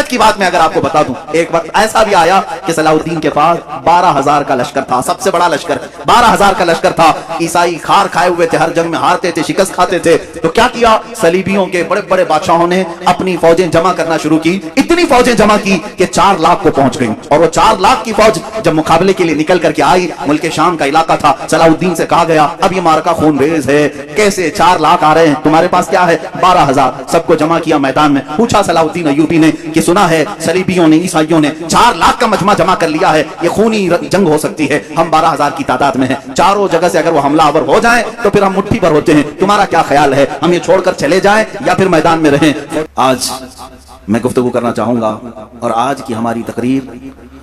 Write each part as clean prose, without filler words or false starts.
عبرت کی بات میں اگر آپ کو بتا دوں، ایک وقت ایسا بھی آیا کہ صلاح الدین کے پاس 12,000 کا لشکر تھا، سب سے بڑا لشکر 12,000 کا لشکر تھا۔ عیسائی خار کھائے ہوئے تھے، ہر جنگ میں ہارتے تھے، شکست کھاتے تھے۔ تو کیا کیا صلیبیوں کے بڑے بڑے بادشاہوں نے اپنی فوجیں جمع کرنا شروع کی، اتنی فوجیں جمع کی کہ 4 لاکھ کو پہنچ گئی۔ اور وہ 4 لاکھ کی فوج جب مقابلے کے لیے نکل کر کے آئی، ملک شام کا علاقہ تھا، صلاح الدین سے کہا گیا اب یہ مارکا خون ریز ہے، کیسے 4 لاکھ آ رہے ہیں، تمہارے پاس کیا ہے؟ 12,000۔ سب کو جمع کیا میدان میں، پوچھا صلاح الدین ایوبی نے کہ سنا ہے صلیبیوں نے، عیسائیوں نے 4 لاکھ کا مجمع جمع کر لیا ہے، یہ خونی جنگ ہو سکتی ہے، ہم 12,000 کی تعداد میں ہیں، چاروں جگہ سے اگر وہ حملہ آور ہو جائیں تو پھر ہم مٹھی پر ہوتے ہیں، تمہارا کیا خیال ہے، ہم یہ چھوڑ کر چلے جائیں یا پھر میدان میں رہیں؟ آج میں گفتگو کرنا چاہوں گا، اور آج کی ہماری تقریر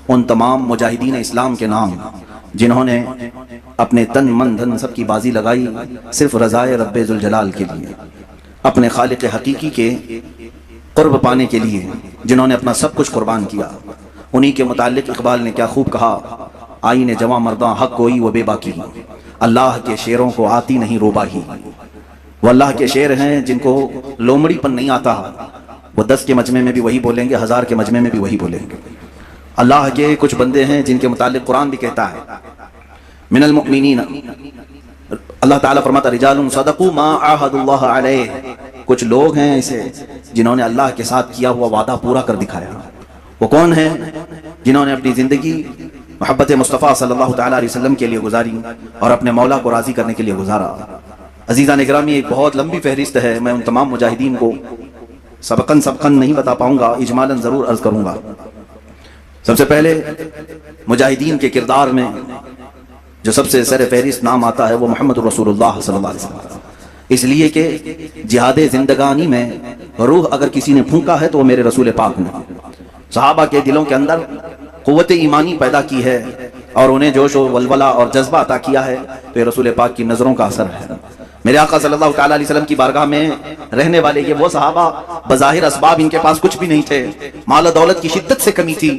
ان تمام مجاہدین اسلام کے نام جنہوں نے اپنے تن من دھن سب کی بازی لگائی صرف رضائے رب ذوالجلال کے لیے، اپنے خالق حقیقی کے قرب پانے کے لیے، جنہوں نے اپنا سب کچھ قربان کیا۔ انہی کے متعلق اقبال نے کیا خوب کہا، آئین جواں مرداں حق کوئی و بے باکی، اللہ کے شعروں کو آتی نہیں روباہی۔ وہ اللہ کے شعر ہیں جن کو لومڑی پن نہیں آتا، وہ 10 کے مجمع میں بھی وہی بولیں گے، 1000 کے مجمع میں بھی وہی بولیں گے۔ اللہ کے کچھ بندے ہیں جن کے متعلق قرآن بھی کہتا ہے من المؤمنین، اللہ تعالیٰ فرماتا رجال صدقوا ما عاہدوا اللہ علیہ، کچھ لوگ ہیں ایسے جنہوں نے اللہ کے ساتھ کیا ہوا وعدہ پورا کر دکھایا۔ وہ کون ہیں؟ جنہوں نے اپنی زندگی محبت مصطفیٰ صلی اللہ تعالیٰ علیہ وسلم کے لیے گزاری اور اپنے مولا کو راضی کرنے کے لیے گزارا۔ عزیزان اکرامی، ایک بہت لمبی فہرست ہے، میں ان تمام مجاہدین کو سبقاً نہیں بتا پاؤں گا، اجمالاً ضرور عرض کروں گا۔ سب سے پہلے مجاہدین کے کردار میں جو سب سے سر فہرست نام آتا ہے وہ محمد رسول اللہ صلی اللہ علیہ وسلم، اس لیے کہ جہاد زندگانی میں روح اگر کسی نے پھونکا ہے تو وہ میرے رسول پاک نے۔ صحابہ کے دلوں کے اندر قوت ایمانی پیدا کی ہے اور انہیں جوش و ولولہ اور جذبہ عطا کیا ہے، تو یہ رسول پاک کی نظروں کا اثر ہے۔ میرے آقا صلی اللہ تعالیٰ علیہ وسلم کی بارگاہ میں رہنے والے یہ وہ صحابہ، بظاہر اسباب ان کے پاس کچھ بھی نہیں تھے، مال و دولت کی شدت سے کمی تھی،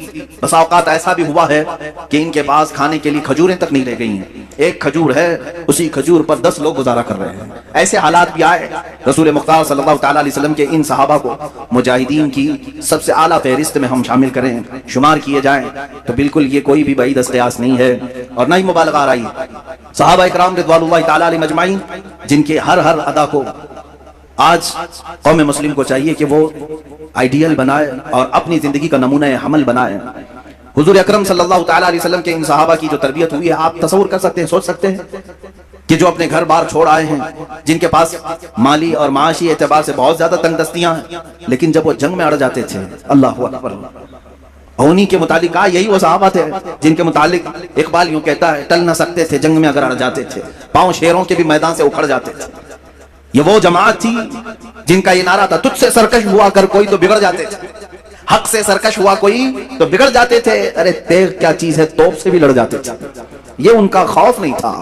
بسا اوقات ایسا بھی ہوا ہے کہ ان کے پاس کھانے کے لیے کھجوریں تک نہیں رہ گئی ہیں، ایک کھجور ہے اسی کھجور پر 10 لوگ گزارا کر رہے ہیں۔ ایسے حالات بھی آئے، رسول مختار صلی اللہ تعالیٰ علیہ وسلم کے ان صحابہ کو مجاہدین کی سب سے اعلیٰ فہرست میں ہم شامل کریں، شمار کیے جائیں تو بالکل یہ کوئی بھی بعید از قیاس نہیں ہے اور نہ ہی مبالغہ آرائی۔ صحابہ اکرام رضوان اللہ تعالیٰ علیہ مجمعین جن کے ہر ادا کو آج قوم مسلم کو چاہیے کہ وہ آئیڈیل بنائے اور اپنی زندگی کا نمونہ حمل بنائے۔ حضور اکرم صلی اللہ تعالیٰ علیہ وسلم کے ان صحابہ کی جو تربیت ہوئی ہے، آپ تصور کر سکتے ہیں، سوچ سکتے ہیں کہ جو اپنے گھر بار چھوڑ آئے ہیں، جن کے پاس مالی اور معاشی اعتبار سے بہت زیادہ تنگ دستیاں ہیں، لیکن جب وہ جنگ میں اڑ جاتے تھے، اللہ اکبر، انہی کے متعلق یہ وہ صحابہ تھے جن کے متعلق اقبال یوں کہتا ہے ٹل نہ سکتے تھے، جنگ میں اگر اڑ جاتے تھے، پاؤں شیروں کے بھی میدان سے اکھڑ جاتے تھے۔ یہ وہ جماعت تھی جن کا یہ نعرہ تھا تجھ سے سرکش ہوا کر کوئی تو بگڑ جاتے تھے، حق سے سرکش ہوا کوئی تو بگڑ جاتے تھے، ارے تیغ کیا چیز ہے، توپ سے بھی لڑ جاتے تھے۔ یہ ان کا خوف نہیں تھا،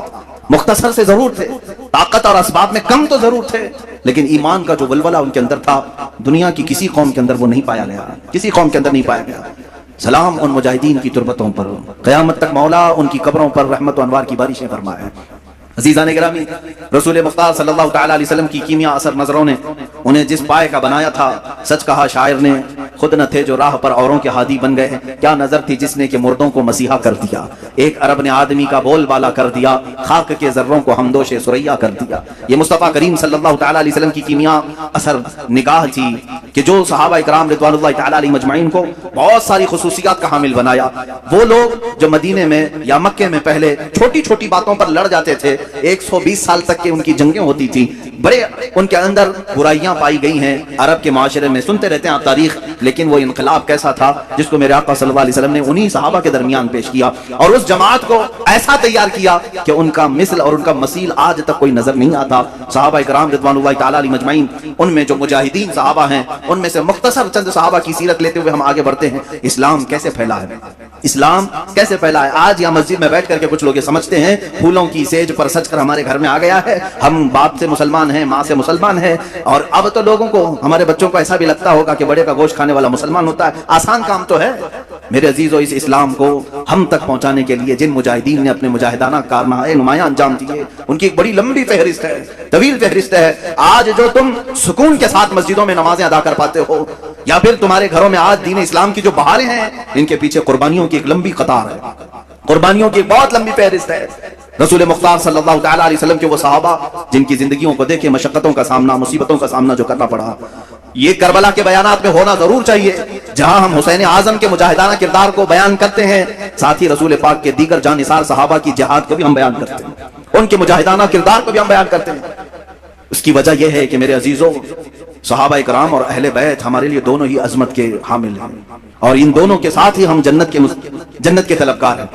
مختصر سے ضرور تھے، طاقت اور اسباب میں کم تو ضرور تھے، لیکن ایمان کا جو ولولہ ان کے اندر تھا، دنیا کی کسی قوم کے اندر وہ نہیں پایا گیا، کسی قوم کے اندر نہیں پایا گیا۔ سلام ان مجاہدین کی تربتوں پر، قیامت تک مولا ان کی قبروں پر رحمت و انوار کی بارشیں فرمائے۔ عزیزان گرامی، رسول مختار صلی اللہ تعالیٰ علیہ وسلم کی کیمیا اثر نظروں نے انہیں جس پائے کا بنایا تھا، سچ کہا شاعر نے، خود نہ تھے جو راہ پر اوروں کے ہادی بن گئے، کیا نظر تھی جس نے کہ مردوں کو مسیحا کر دیا، ایک عرب نے آدمی کا بول بالا کر دیا، خاک کے ذروں کو ہمدوش سریا کر دیا۔ یہ مصطفیٰ کریم صلی اللہ تعالیٰ علیہ وسلم کی کیمیا اثر نگاہ تھی کہ جو صحابہ اکرام رضوان اللہ تعالیٰ علیہ مجمعین کو بہت ساری خصوصیات کا حامل بنایا۔ وہ لوگ جو مدینے میں یا مکے میں پہلے چھوٹی چھوٹی باتوں پر لڑ جاتے تھے، 120 سال تک کے ان کی جنگیں ہوتی تھیں، بڑے ان کے اندر برائیاں پائی گئی ہیں، عرب کے معاشرے میں سنتے رہتے ہیں آپ تاریخ، لیکن وہ انقلاب کیسا تھا جس کو میرے آقا صلی اللہ علیہ وسلم نے انہی صحابہ کے درمیان پیش کیا اور اس جماعت کو ایسا تیار کیا کہ ان کا مثل اور ان کا مثیل آج تک کوئی نظر نہیں آتا۔ صحابہ اکرام رضوان اللہ تعالیٰ علیہ مجمعین، ان میں جو مجاہدین صحابہ ہیں، ان میں سے مختصر چند صحابہ کی سیرت لیتے ہوئے ہم آگے بڑھتے ہیں۔ اسلام کیسے پھیلا ہے، اسلام کیسے پھیلا ہے؟ آج یہاں مسجد میں بیٹھ کر کے کچھ لوگ یہ سمجھتے ہیں پھولوں کی سیج پر سج کر ہمارے گھر میں آ گیا ہے، ہم باپ سے مسلمان ہیں، ماں سے مسلمان ہیں، اور اب تو لوگوں کو، ہمارے بچوں کو ایسا بھی لگتا ہوگا کہ بڑے کا گوشت کھانے والا مسلمان ہوتا ہے۔ آسان کام تو ہے، میرے عزیزو اس اسلام کو ہم تک پہنچانے کے لیے جن مجاہدین نے اپنے مجاہدانہ کارنامے نمایاں انجام دیے ان کی ایک بڑی لمبی فہرست ہے، طویل فہرست ہے۔ آج جو تم سکون کے ساتھ مسجدوں میں نمازیں ادا کر پاتے ہو یا پھر تمہارے گھروں میں آج دین اسلام کی جو بہاریں ہیں، ان کے پیچھے قربانیوں کی ایک لمبی قطار ہے، قربانیوں کی ایک بہت لمبی فہرست ہے۔ رسول مختار صلی اللہ تعالیٰ علیہ وسلم کے وہ صحابہ جن کی زندگیوں کو دیکھے مشقتوں کا سامنا، مصیبتوں کا سامنا جو کرنا پڑا، یہ کربلا کے بیانات میں ہونا ضرور چاہیے، جہاں ہم حسین اعظم کے مجاہدانہ کردار کو بیان کرتے ہیں، ساتھ ہی رسول پاک کے دیگر جانثار صحابہ کی جہاد کو بھی ہم بیان کرتے ہیں، ان کے مجاہدانہ کردار کو بھی ہم بیان کرتے ہیں۔ اس کی وجہ یہ ہے کہ میرے عزیزوں، صحابہ کرام اور اہل بیت ہمارے لیے دونوں ہی عظمت کے حامل ہیں، اور ان دونوں کے ساتھ ہی ہم جنت کے طلبگار ہیں۔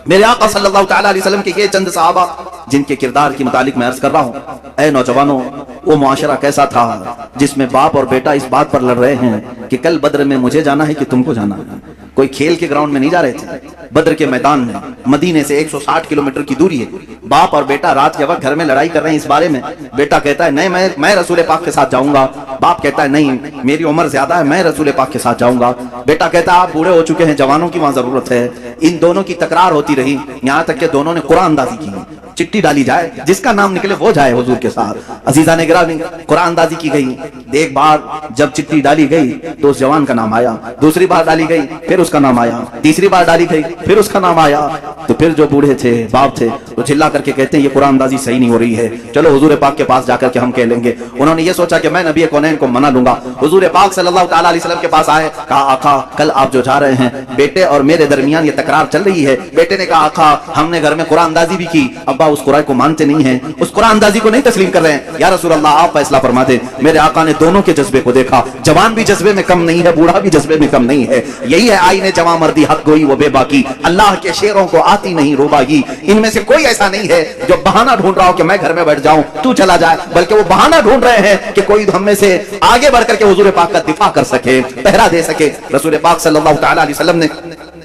میرے آقا صلی اللہ تعالیٰ علیہ وسلم کے یہ چند صحابہ جن کے کردار کے متعلق میں عرض کر رہا ہوں۔ اے نوجوانوں، وہ معاشرہ کیسا تھا جس میں باپ اور بیٹا اس بات پر لڑ رہے ہیں کہ کل بدر میں مجھے جانا ہے کہ تم کو جانا ہے؟ کوئی کھیل کے گراؤنڈ میں نہیں جا رہے تھے، بدر کے میدان میں، مدینے سے 160 کلومیٹر کی دوری ہے۔ باپ اور بیٹا رات کے وقت گھر میں لڑائی کر رہے ہیں اس بارے میں۔ بیٹا کہتا ہے نہیں میں رسول پاک کے ساتھ جاؤں گا، باپ کہتا ہے نہیں میری عمر زیادہ ہے، میں رسول پاک کے ساتھ جاؤں گا۔ بیٹا کہتا ہے آپ بوڑھے ہو چکے ہیں، جوانوں کی وہاں ضرورت ہے۔ ان دونوں کی تکرار ہوتی رہی، یہاں تک کہ دونوں نے قرآن اندازی کی، چٹھی ڈالی جائے، جس کا نام نکلے وہ جائے حضور کے ساتھ۔ عزیزان گرامی، قرآن اندازی کی گئی۔ ایک بار جب چٹھی ڈالی گئی تو اس جوان کا نام آیا، دوسری بار ڈالی گئی پھر اس کا نام آیا، تیسری بار ڈالی گئی پھر اس کا نام آیا۔ تو پھر جو بوڑھے تھے، باپ تھے، وہ چلا کر کے کہتے ہیں یہ قرآن اندازی صحیح نہیں ہو رہی ہے، چلو حضور پاک کے پاس جا کر کے ہم کہہ لیں گے۔ انہوں نے یہ سوچا کہ میں نبی کونین کو منا لوں گا۔ حضور پاک صلی اللہ تعالیٰ علیہ وسلم کے پاس آئے، کہا آقا کل آپ جو جا رہے ہیں بیٹے اور میرے درمیان یہ تکرار چل رہی ہے۔ بیٹے نے کہا آقا ہم نے گھر میں قرآن اندازی بھی کی، ابا اس قرآن کو مانتے نہیں ہیں، اس قرآن اندازی کو نہیں تسلیم کر رہے ہیں، یا رسول اللہ آپ فیصلہ فرما دیں۔ میرے آقا نے دونوں کے جذبے کو دیکھا، جوان بھی جذبے میں کم نہیں ہے، بوڑھا بھی جذبے میں کم نہیں ہے۔ یہی ہے آئین جواں مردی حق گوئی وہ بے باکی، اللہ کے شیروں کو آتی نہیں روباگی۔ ان میں سے کوئی ایسا نہیں ہے جو بہانہ ڈھونڈ رہا ہو کہ میں گھر میں بیٹھ جاؤں تو چلا جائے، بلکہ وہ بہانہ ڈھونڈ رہے ہیں کہ کوئی ہم میں سے آگے بڑھ کر کے حضور پاک کا دفاع کر سکے، پہرا دے سکے۔ رسول پاک صلی اللہ تعالیٰ علیہ وسلم نے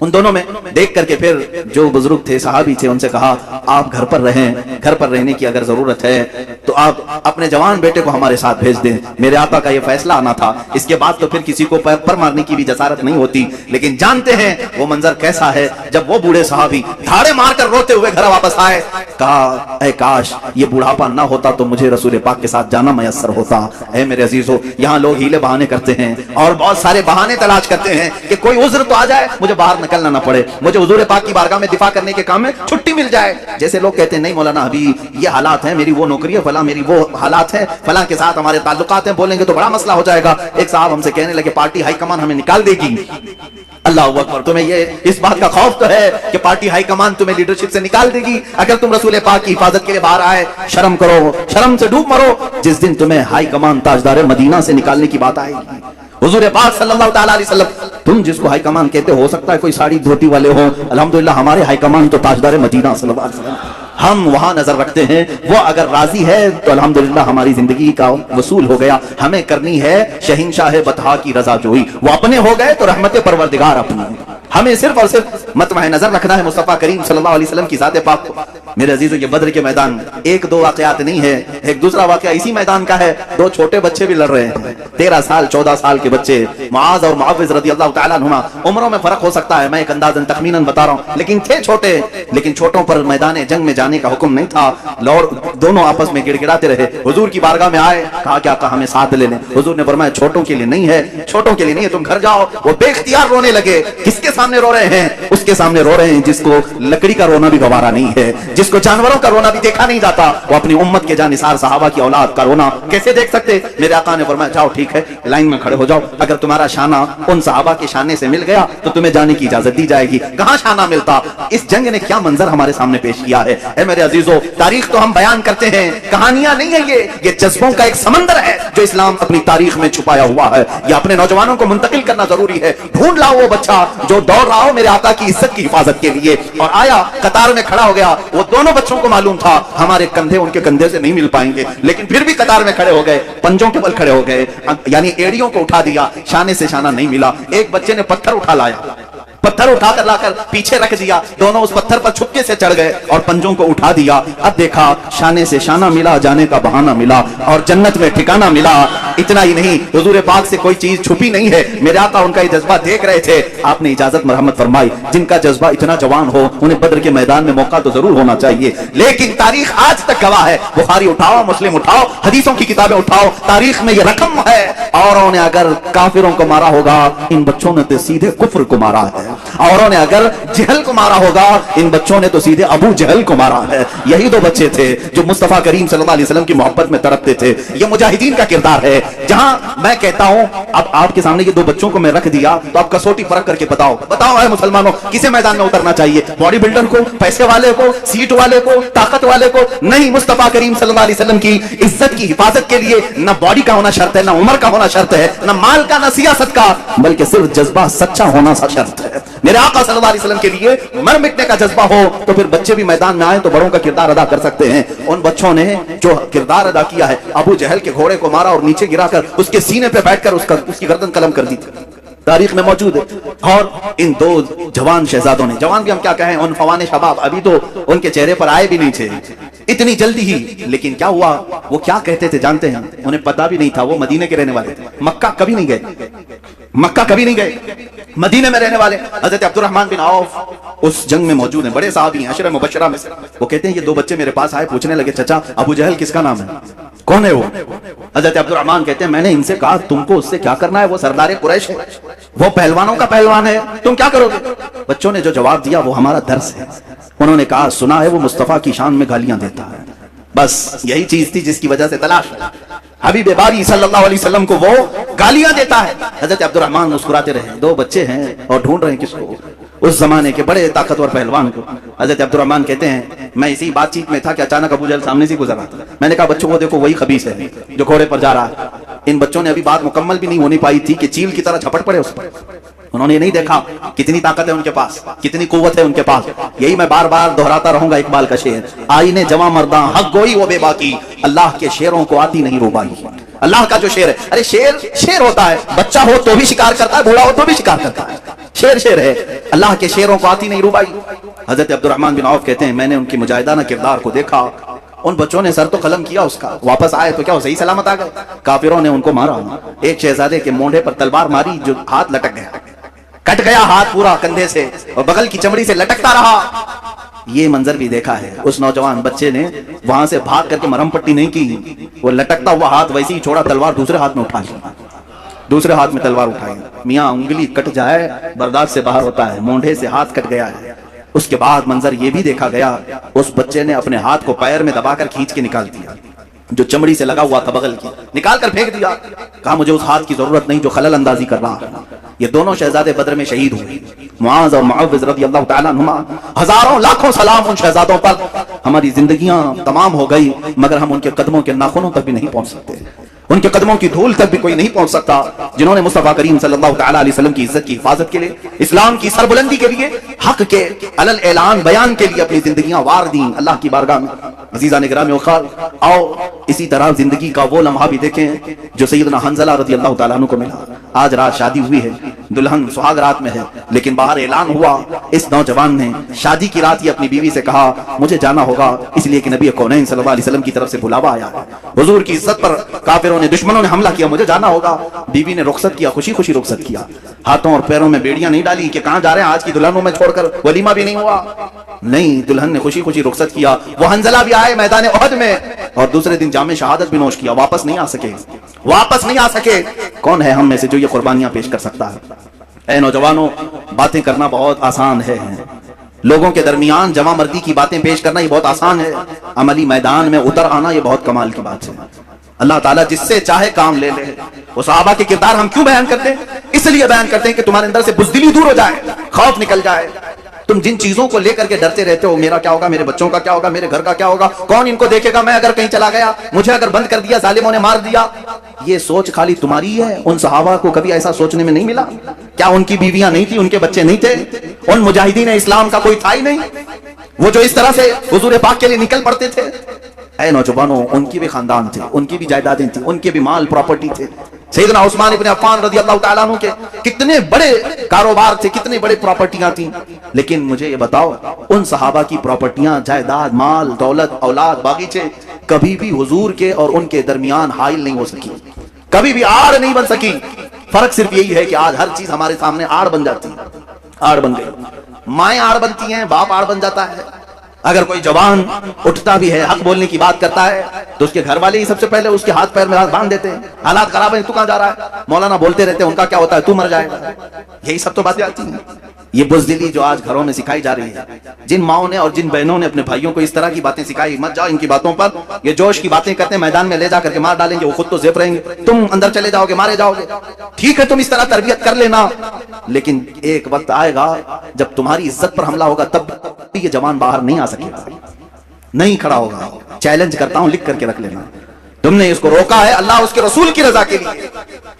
ان دونوں میں دیکھ کر کے پھر جو بزرگ تھے، صحابی تھے، ان سے کہا آپ گھر پر رہیں، گھر پر رہنے کی اگر ضرورت ہے تو آپ اپنے جوان بیٹے کو ہمارے ساتھ بھیج دیں۔ میرے آقا کا یہ فیصلہ آنا تھا، اس کے بعد تو پھر کسی کو پر مارنے کی بھی جسارت نہیں ہوتی، لیکن جانتے ہیں وہ منظر کیسا ہے جب وہ بوڑھے صحابی دھاڑے مار کر روتے ہوئے گھر واپس آئے۔ کہا اے کاش یہ بوڑھاپا نہ ہوتا تو مجھے رسول پاک کے ساتھ جانا میسر ہوتا۔ اے میرے عزیزو، یہاں لوگ ہیلے بہانے کرتے ہیں اور بہت سارے بہانے تلاش کرتے ہیں کہ کوئی عذر تو آ جائے، مجھے باہر نکلنا نہ پڑے، مجھے حضور پاک کی بارگاہ میں دفاع کرنے کے کام میں چھٹی مل جائے۔ جیسے لوگ کہتے ہیں نہیں مولانا ابھی یہ حالات ہیں، میری وہ نوکری ہے فلاں، میری وہ حالات ہیں فلاں، کے ساتھ ہمارے تعلقات ہیں، بولیں گے تو بڑا مسئلہ ہو جائے گا۔ ایک صاحب ہم سے کہنے لگے پارٹی ہائی کمان ہمیں نکال دے گی۔ اللہ اکبر، تمہیں یہ اس بات کا خوف تو ہے کہ پارٹی ہائی کمان تمہیں لیڈرشپ سے نکال دے گی اگر تم رسول پاک کی حفاظت کے لیے باہر آئے؟ شرم کرو، شرم سے ڈوب مرو جس دن تمہیں ہائی کمان تاجدار مدینہ سے نکالنے کی بات آئے گی۔ حضور پاک صلی اللہ تعالیٰ علیہ وسلم، تم جس کو ہائی کمان کہتے ہو سکتا ہے کوئی ساڑی دھوتی والے ہوں، الحمدللہ ہمارے ہائی کمان تو تاجدار مدینہ صلی اللہ علیہ وسلم، ہم وہاں نظر رکھتے ہیں۔ وہ اگر راضی ہے تو الحمدللہ ہماری زندگی کا وصول ہو گیا۔ ہمیں کرنی ہے شہنشاہ بطحا کی رضا جوئی، وہ اپنے ہو گئے تو رحمت پروردگار اپنی۔ ہمیں صرف اور صرف مطمع نظر رکھنا ہے مصطفیٰ کریم صلی اللہ علیہ وسلم کی ذات پاک کو۔ میرے عزیزو، یہ بدر کے میدان ایک دو واقعات نہیں ہے، ایک دوسرا واقعہ اسی میدان کا ہے۔ دو چھوٹے بچے بھی لڑ رہے ہیں، 13 سال 14 سال کے بچے، معاذ اور معوذ رضی اللہ تعالیٰ عنہما۔ عمروں میں فرق ہو سکتا ہے، میں ایک اندازاً تخمیناً بتا رہا ہوں، لیکن تھے چھوٹے، لیکن چھوٹوں پر میدان جنگ میں جانے کا حکم نہیں تھا۔ دونوں آپس میں گڑ گڑاتے رہے، حضور کی بارگاہ میں آئے، کہا کہ آقا ہمیں ساتھ لے لیں۔ حضور نے فرمایا چھوٹوں کے لیے نہیں ہے، چھوٹوں کے لیے نہیں ہے، تم گھر جاؤ۔ وہ بے اختیار رونے لگے۔ کس کے سامنے رو رہے ہیں؟ اس کے سامنے رو رہے ہیں جس کو لکڑی کا رونا بھی گوارا نہیں ہے، جس کو جانوروں کا رونا بھی دیکھا نہیں جاتا۔ وہ اپنی امت کے جانثار صحابہ کی اولاد کا رونا کیسے دیکھ سکتے؟ میرے آقا نے فرمایا جاؤ ٹھیک ہے، لائن میں کھڑے ہو جاؤ، اگر تمہارا شانہ ان صحابہ کے شانے سے مل گیا تو تمہیں جانے کی اجازت دی جائے گی۔ کہاں شانہ ملتا؟ اس جنگ نے کیا منظر ہمارے سامنے پیش کیا ہے۔ اے میرے عزیزو، تاریخ تو ہم بیان کرتے ہیں، کہانیاں نہیں ہیں، یہ جذبوں کا ایک سمندر ہے جو اسلام اپنی تاریخ میں چھپایا ہوا ہے۔ یہ اپنے نوجوانوں کو منتقل کرنا ضروری ہے۔ ڈھونڈ لاؤ وہ بچہ جو دوڑ رہا ہو میرے آقا کی عزت کی حفاظت کے لیے، اور آیا قطار میں کھڑا ہو گیا۔ وہ دونوں بچوں کو معلوم تھا ہمارے کندھے ان کے کندھے سے نہیں مل پائیں گے، لیکن پھر بھی قطار میں کھڑے ہو گئے، پنجوں کے بل کھڑے ہو گئے، یعنی ایڑیوں کو اٹھا دیا، شانے سے شانہ نہیں ملا۔ ایک بچے نے پتھر اٹھا لایا، पत्थर उठाकर लाकर पीछे रख दिया, दोनों उस पत्थर पर छुपके से चढ़ गए और पंजों को उठा दिया। अब देखा शाने से शाना मिला, जाने का बहाना मिला और जन्नत में ठिकाना मिला। इतना ही नहीं, हुजूर पाक से कोई चीज छुपी नहीं है, मेरे आका उनका ये जज्बा देख रहे थे। आपने इजाजत मरहमत फरमाई, जिनका जज्बा इतना जवान हो उन्हें बद्र के मैदान में मौका तो जरूर होना चाहिए, लेकिन तारीख आज तक गवाह है। बुखारी उठाओ, मुस्लिम उठाओ, हदीसों की किताबें उठाओ, तारीख में ये रकम है। औरों ने अगर काफिरों को मारा होगा, इन बच्चों ने तो सीधे कुफ्र को मारा है। औरों ने अगर जहल को मारा होगा, इन बच्चों ने तो सीधे अबू जहल को मारा है। यही दो बच्चे थे जो मुस्तफा करीम सल्लल्लाहु अलैहि वसल्लम की मोहब्बत में तड़पते थे। ये मुजाहिदीन का किरदार है। जहां मैं कहता हूं, अब आपके सामने ये दो बच्चों को मैं रख दिया तो आप कसौटी परख करके बताओ है मुसलमानों, किसे मैदान में उतरना चाहिए? बॉडी बिल्डर को, पैसे वाले को, सीट वाले को, ताकत वाले को? नहीं, मुस्तफा करीम सल्लल्लाहु अलैहि वसल्लम की इज्जत की हिफाजत के लिए न बॉडी का होना शर्त है, न उम्र का होना शर्त है, न माल का, न सियासत का, बल्कि सिर्फ जज्बा सच्चा होना सा शर्त है। मेरे आका सल्लल्लाहु अलैहि वसल्लम के लिए मर मिटने का जज्बा हो तो फिर बच्चे भी मैदान में आए तो बड़ों का किरदार अदा कर सकते हैं। उन बच्चों ने जो किरदार अदा किया है, अबू जहल के घोड़े को मारा और नीचे गिराकर उसके सीने पे बैठकर उसकी गर्दन कलम कर दी, तारीख में मौजूद है। और इन दो जवान शहजादों ने, जवान भी हम क्या कहें, उन फवाने शबाब, अभी तो उनके चेहरे पर आए भी नहीं थे इतनी जल्दी ही, लेकिन क्या हुआ, वो क्या कहते थे जानते हैं? उन्हें पता भी नहीं था वो मदीने के रहने वाले थे, मक्का कभी नहीं गए, मक्का कभी नहीं गए, मदीने में रहने वाले। हजरत अब्दुर्रहमान बिन औफ उस जंग में मौजूद हैं, बड़े साहबी हैं, अशरा मुबशरा में से। वो कहते हैं ये दो बच्चे मेरे पास आए, पूछने लगे चाचा अबू जहल किसका नाम है, कौन है वो? हजरत अब्दुर्रहमान कहते हैं मैंने इनसे कहा तुमको उससे क्या करना है, वो सरदार कुरैश है, वो पहलवानों का पहलवान है, तुम क्या करोगे? बच्चों ने जो जवाब दिया वो हमारा दर्स है। उन्होंने कहा सुना है वो मुस्तफा की शान में गालियां देता है, बस यही चीज थी जिसकी वजह से तलाश है। हबीब बारी सल्लल्लाहु अलैहि वसल्लम को वो गालियां देता है। हजरत अब्दुर्रहमान मुस्कुराते रहे, दो बच्चे हैं और ढूंढ रहे हैं किसको, उस जमाने के बड़े ताकतवर पहलवान को। हजरत अब्दुर्रहमान कहते हैं मैं इसी बातचीत में था कि अचानक अबू जहल सामने से गुजरा। मैंने कहा बच्चों को देखो वही खबीस है जो घोड़े पर जा रहा है। इन बच्चों ने अभी बात मुकम्मल भी नहीं होनी पाई थी कि चील की तरह झपट पड़े उस पर। उन्होंने नहीं देखा कितनी ताकत है उनके पास, कितनी कुव्वत है उनके पास। यही मैं बार बार दोहराता रहूंगा इकबाल का शेर, आईने जवां मर्दा हक गोई वो बेबाकी, अल्लाह के शेरों को आती नहीं रुबाई। अल्लाह का जो शेर है, अरे शेर शेर होता है, बच्चा हो तो भी शिकार करता है, बूढ़ा हो तो भी शिकार करता है, शेर शेर है। अल्लाह के शेरों को आती नहीं रुबाई। हजरत अब्दुर्रहमान बिन औफ कहते हैं मैंने उनकी मुजाहिदाना किरदार को देखा। उन बच्चों ने सर तो कलम किया उसका, वापस आए तो क्या वो सही सलामत आ गए? काफिरों ने उनको मारा। एक शहजादे के मोंढे पर तलवार मारी जो हाथ लटक गया, कट गया हाथ पूरा कंधे से और बगल की चमड़ी से लटकता रहा। ये मंजर भी देखा है। उस नौजवान बच्चे ने वहां से भाग करके मरहम पट्टी नहीं की, वो लटकता हुआ हाथ वैसे ही छोड़ा, तलवार दूसरे हाथ में उठा ली, दूसरे हाथ में तलवार उठाई। मियाँ उंगली कट जाए बर्दाश्त से बाहर होता है, मोंढे से हाथ कट गया है। उसके बाद मंजर ये भी देखा गया, उस बच्चे ने अपने हाथ को पैर में दबाकर खींच के निकाल दिया, जो चमड़ी से लगा हुआ था बगल की, निकाल कर फेंक दिया। कहा मुझे उस हाथ की जरूरत नहीं जो खलल अंदाजी कर रहा है। ये दोनों शहजादे बद्र में शहीद हुए, मुआज और मुअव्विज रज़ियल्लाहु तआला अन्हुमा। हजारों लाखों सलाम उन शहजादों पर। हमारी जिंदगियां तमाम हो गई मगर हम उनके कदमों के नाखूनों तक भी नहीं पहुंच सकते, उनके कदमों की धूल तक भी कोई नहीं पहुंच सकता, जिन्होंने मुस्तफा करीम सल्लल्लाहु तआला अलैहि वसल्लम की इज्जत की हिफाजत के लिए, इस्लाम की सरबुलंदी के लिए, हक के अलल ऐलान बयान के लिए अपनी जिंदगियां वार दी अल्लाह की बारगाह में। अजीज़ान गिरामी वक़ार, आओ इसी तरह जिंदगी का वो लम्हा भी देखें जो सैयदना हंज़ला रज़ियल्लाहु तआला अन्हु को मिला। आज रात शादी हुई है, दुल्हन सुहाग रात में है, लेकिन बाहर ऐलान हुआ इस नौजवान ने शादी की रात ही अपनी बीवी से कहा मुझे जाना होगा इसलिए कि नबी कौनैन सल्लल्लाहु अलैहि वसल्लम की तरफ से बुलावा आया है, हुजूर की इज्जत पर काफिरों ने, दुश्मनों ने हमला किया, मुझे जाना होगा। बीवी ने रुखसत किया, खुशी खुशी रुखसत किया, हाथों और पैरों में बेड़ियां नहीं डाली कि कहां जा रहे हैं, आज की दुल्हनों में छोड़कर वलीमा भी नहीं हुआ। नहीं, दुल्हन ने खुशी खुशी रुखसत किया। वो हंजला भी आए मैदान उहद में और दूसरे दिन जामे शहादत भी नोश किया, वापस नहीं आ सके, वापस नहीं आ सके। कौन है हम में से जो ये कुर्बानियां पेश कर सकता है? ऐ नौजवानों, बातें करना बहुत आसान है, लोगों के दरमियान जमा मर्दी की बातें पेश करना ये बहुत आसान है, अमली मैदान में उतर आना ये बहुत कमाल की बात है। अल्लाह ताला जिससे चाहे काम ले ले। वो सहाबा के किरदार हम क्यों बयान करते हैं? इसलिए बयान करते हैं कि तुम्हारे अंदर से बुज़दिली दूर हो जाए, खौफ निकल जाए। तुम जिन चीजों को लेकर के डरते रहते हो, मेरा क्या होगा, मेरे बच्चों का क्या होगा, मेरे घर का क्या होगा, कौन इनको देखेगा, मैं अगर कहीं चला गया, मुझे अगर बंद कर दिया, जालिमों ने मार दिया, ये सोच खाली तुम्हारी है। उन सहाबा को कभी ऐसा सोचने में नहीं मिला? क्या उनकी बीवियां नहीं थी, उनके बच्चे नहीं थे? उन मुजाहिदीन इस्लाम का कोई था ही नहीं, वो जो इस तरह से हुजूर पाक के लिए निकल पड़ते थे। ऐ नौजवानों, उनकी भी खानदान थे, उनकी भी जायदादें थी, उनके भी माल प्रॉपर्टी थे, سیدنا عثمان ابن عفان رضی اللہ تعالیٰ عنہ کے کتنے بڑے کاروبار تھے، کتنے بڑے پراپرٹیاں تھیں، لیکن مجھے یہ بتاؤ ان صحابہ کی پراپرٹیاں، جائیداد، مال، دولت، اولاد، باغیچے کبھی بھی حضور کے اور ان کے درمیان حائل نہیں ہو سکی، کبھی بھی آڑ نہیں بن سکی۔ فرق صرف یہی ہے کہ آج ہر چیز ہمارے سامنے آڑ بن جاتی ہے، آڑ بن گئی، مائیں آڑ بنتی ہیں، باپ آڑ بن جاتا ہے۔ اگر کوئی جوان اٹھتا بھی ہے، حق بولنے کی بات کرتا ہے، تو اس کے گھر والے ہی سب سے پہلے اس کے ہاتھ پیر میں ہاتھ باندھ دیتے ہیں، حالات خراب ہیں تو کہاں جا رہا ہے، مولانا بولتے رہتے ہیں، ان کا کیا ہوتا ہے، تو مر جائے گا، یہی سب تو باتیں آتی ہیں۔ یہ بزدلی جو آج گھروں میں سکھائی جا رہی ہے، جن ماؤں نے اور جن بہنوں نے اپنے بھائیوں کو اس طرح کی باتیں سکھائی، مت جاؤ ان کی باتوں پر، یہ جوش کی باتیں کرتے ہیں، میدان میں لے جا کر کے مار ڈالیں گے، وہ خود تو زیب رہیں گے، تم اندر چلے جاؤ گے، مارے جاؤ گے۔ ٹھیک ہے تم اس طرح تربیت کر لینا، لیکن ایک وقت آئے گا جب تمہاری عزت پر حملہ ہوگا، تب یہ جوان باہر نہیں آ سکے گا، نہیں کھڑا ہوگا۔ چیلنج کرتا ہوں، لکھ کر کے رکھ لینا، تم نے اس کو روکا ہے اللہ اس کے رسول کی رضا کے لیے،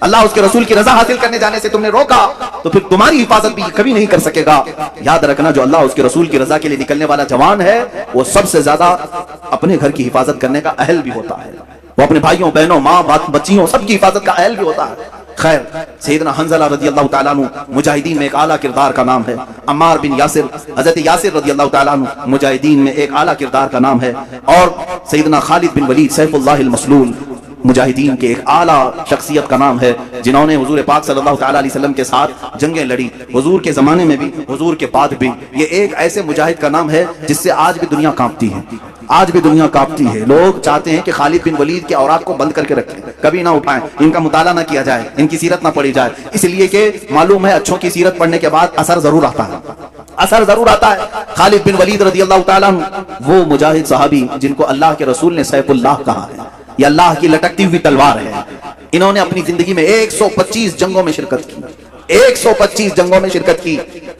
اللہ اس کے رسول کی رضا حاصل کرنے جانے سے تم نے روکا، تو پھر تمہاری حفاظت بھی کبھی نہیں کر سکے گا۔ یاد رکھنا، جو اللہ اس کے رسول کی رضا کے لیے نکلنے والا جوان ہے، وہ سب سے زیادہ اپنے گھر کی حفاظت کرنے کا اہل بھی ہوتا ہے، وہ اپنے بھائیوں، بہنوں، ماں، بچیوں سب کی حفاظت کا اہل بھی ہوتا ہے۔ خیر، سیدنا حنظلہ رضی اللہ تعالیٰ عنہ مجاہدین میں ایک اعلیٰ کردار کا نام ہے، عمار بن یاسر، حضرت یاسر رضی اللہ تعالیٰ عنہ مجاہدین میں ایک اعلیٰ کردار کا نام ہے، اور سیدنا خالد بن ولید سیف اللہ المسلول مجاہدین کے ایک اعلیٰ شخصیت کا نام ہے، جنہوں نے حضور پاک صلی اللہ تعالیٰ علیہ وسلم کے ساتھ جنگیں لڑی، حضور کے زمانے میں بھی، حضور کے بعد بھی۔ یہ ایک ایسے مجاہد کا نام ہے جس سے آج بھی دنیا کانپتی ہے، آج بھی دنیا کانپتی ہے۔ لوگ چاہتے ہیں کہ خالد بن ولید کے اوراق کو بند کر کے رکھیں، کبھی نہ اٹھائیں، ان کا مطالعہ نہ کیا جائے، ان کی سیرت نہ پڑھی جائے، اس لیے کہ معلوم ہے اچھوں کی سیرت پڑھنے کے بعد اثر ضرور آتا ہے، اثر ضرور آتا ہے۔ خالد بن ولید رضی اللہ تعالیٰ عنہ وہ مجاہد صحابی جن کو اللہ کے رسول نے سیف اللہ کہا ہے، یہ اللہ کی لٹکتی ہوئی تلوار ہے۔ انہوں نے اپنی زندگی میں 125 جنگوں میں شرکت کی، 125 جنگوں میں شرکت کی،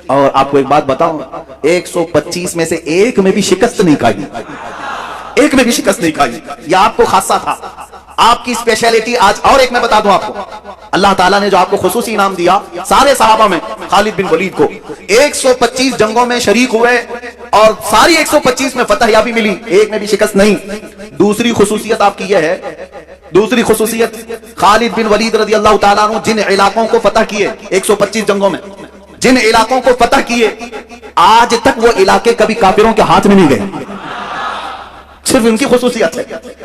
اور آپ کو ایک بات بتاؤں، 125 میں سے ایک میں بھی شکست نہیں کھائی، ایک میں بھی شکست نہیں کھائی۔ یہ آپ کو خاصہ تھا، آپ کی اسپیشلٹی۔ آج اور ایک میں بتا دوں آپ کو، اللہ تعالیٰ نے جو آپ کو خصوصی انعام دیا سارے صحابہ میں، خالد بن ولید کو 125 جنگوں میں شریک ہوئے اور ساری 125 میں فتح یابی ملی، ایک میں بھی شکست نہیں۔ دوسری خصوصیت آپ کی یہ ہے، دوسری خصوصیت، خالد بن ولید رضی اللہ تعالیٰ عنہ جن علاقوں کو فتح کیے 125 جنگوں میں، جن علاقوں کو فتح کیے، آج تک وہ علاقے کبھی کافروں کے ہاتھ میں نہیں گئے، صرف ان کی خصوصیت ہے۔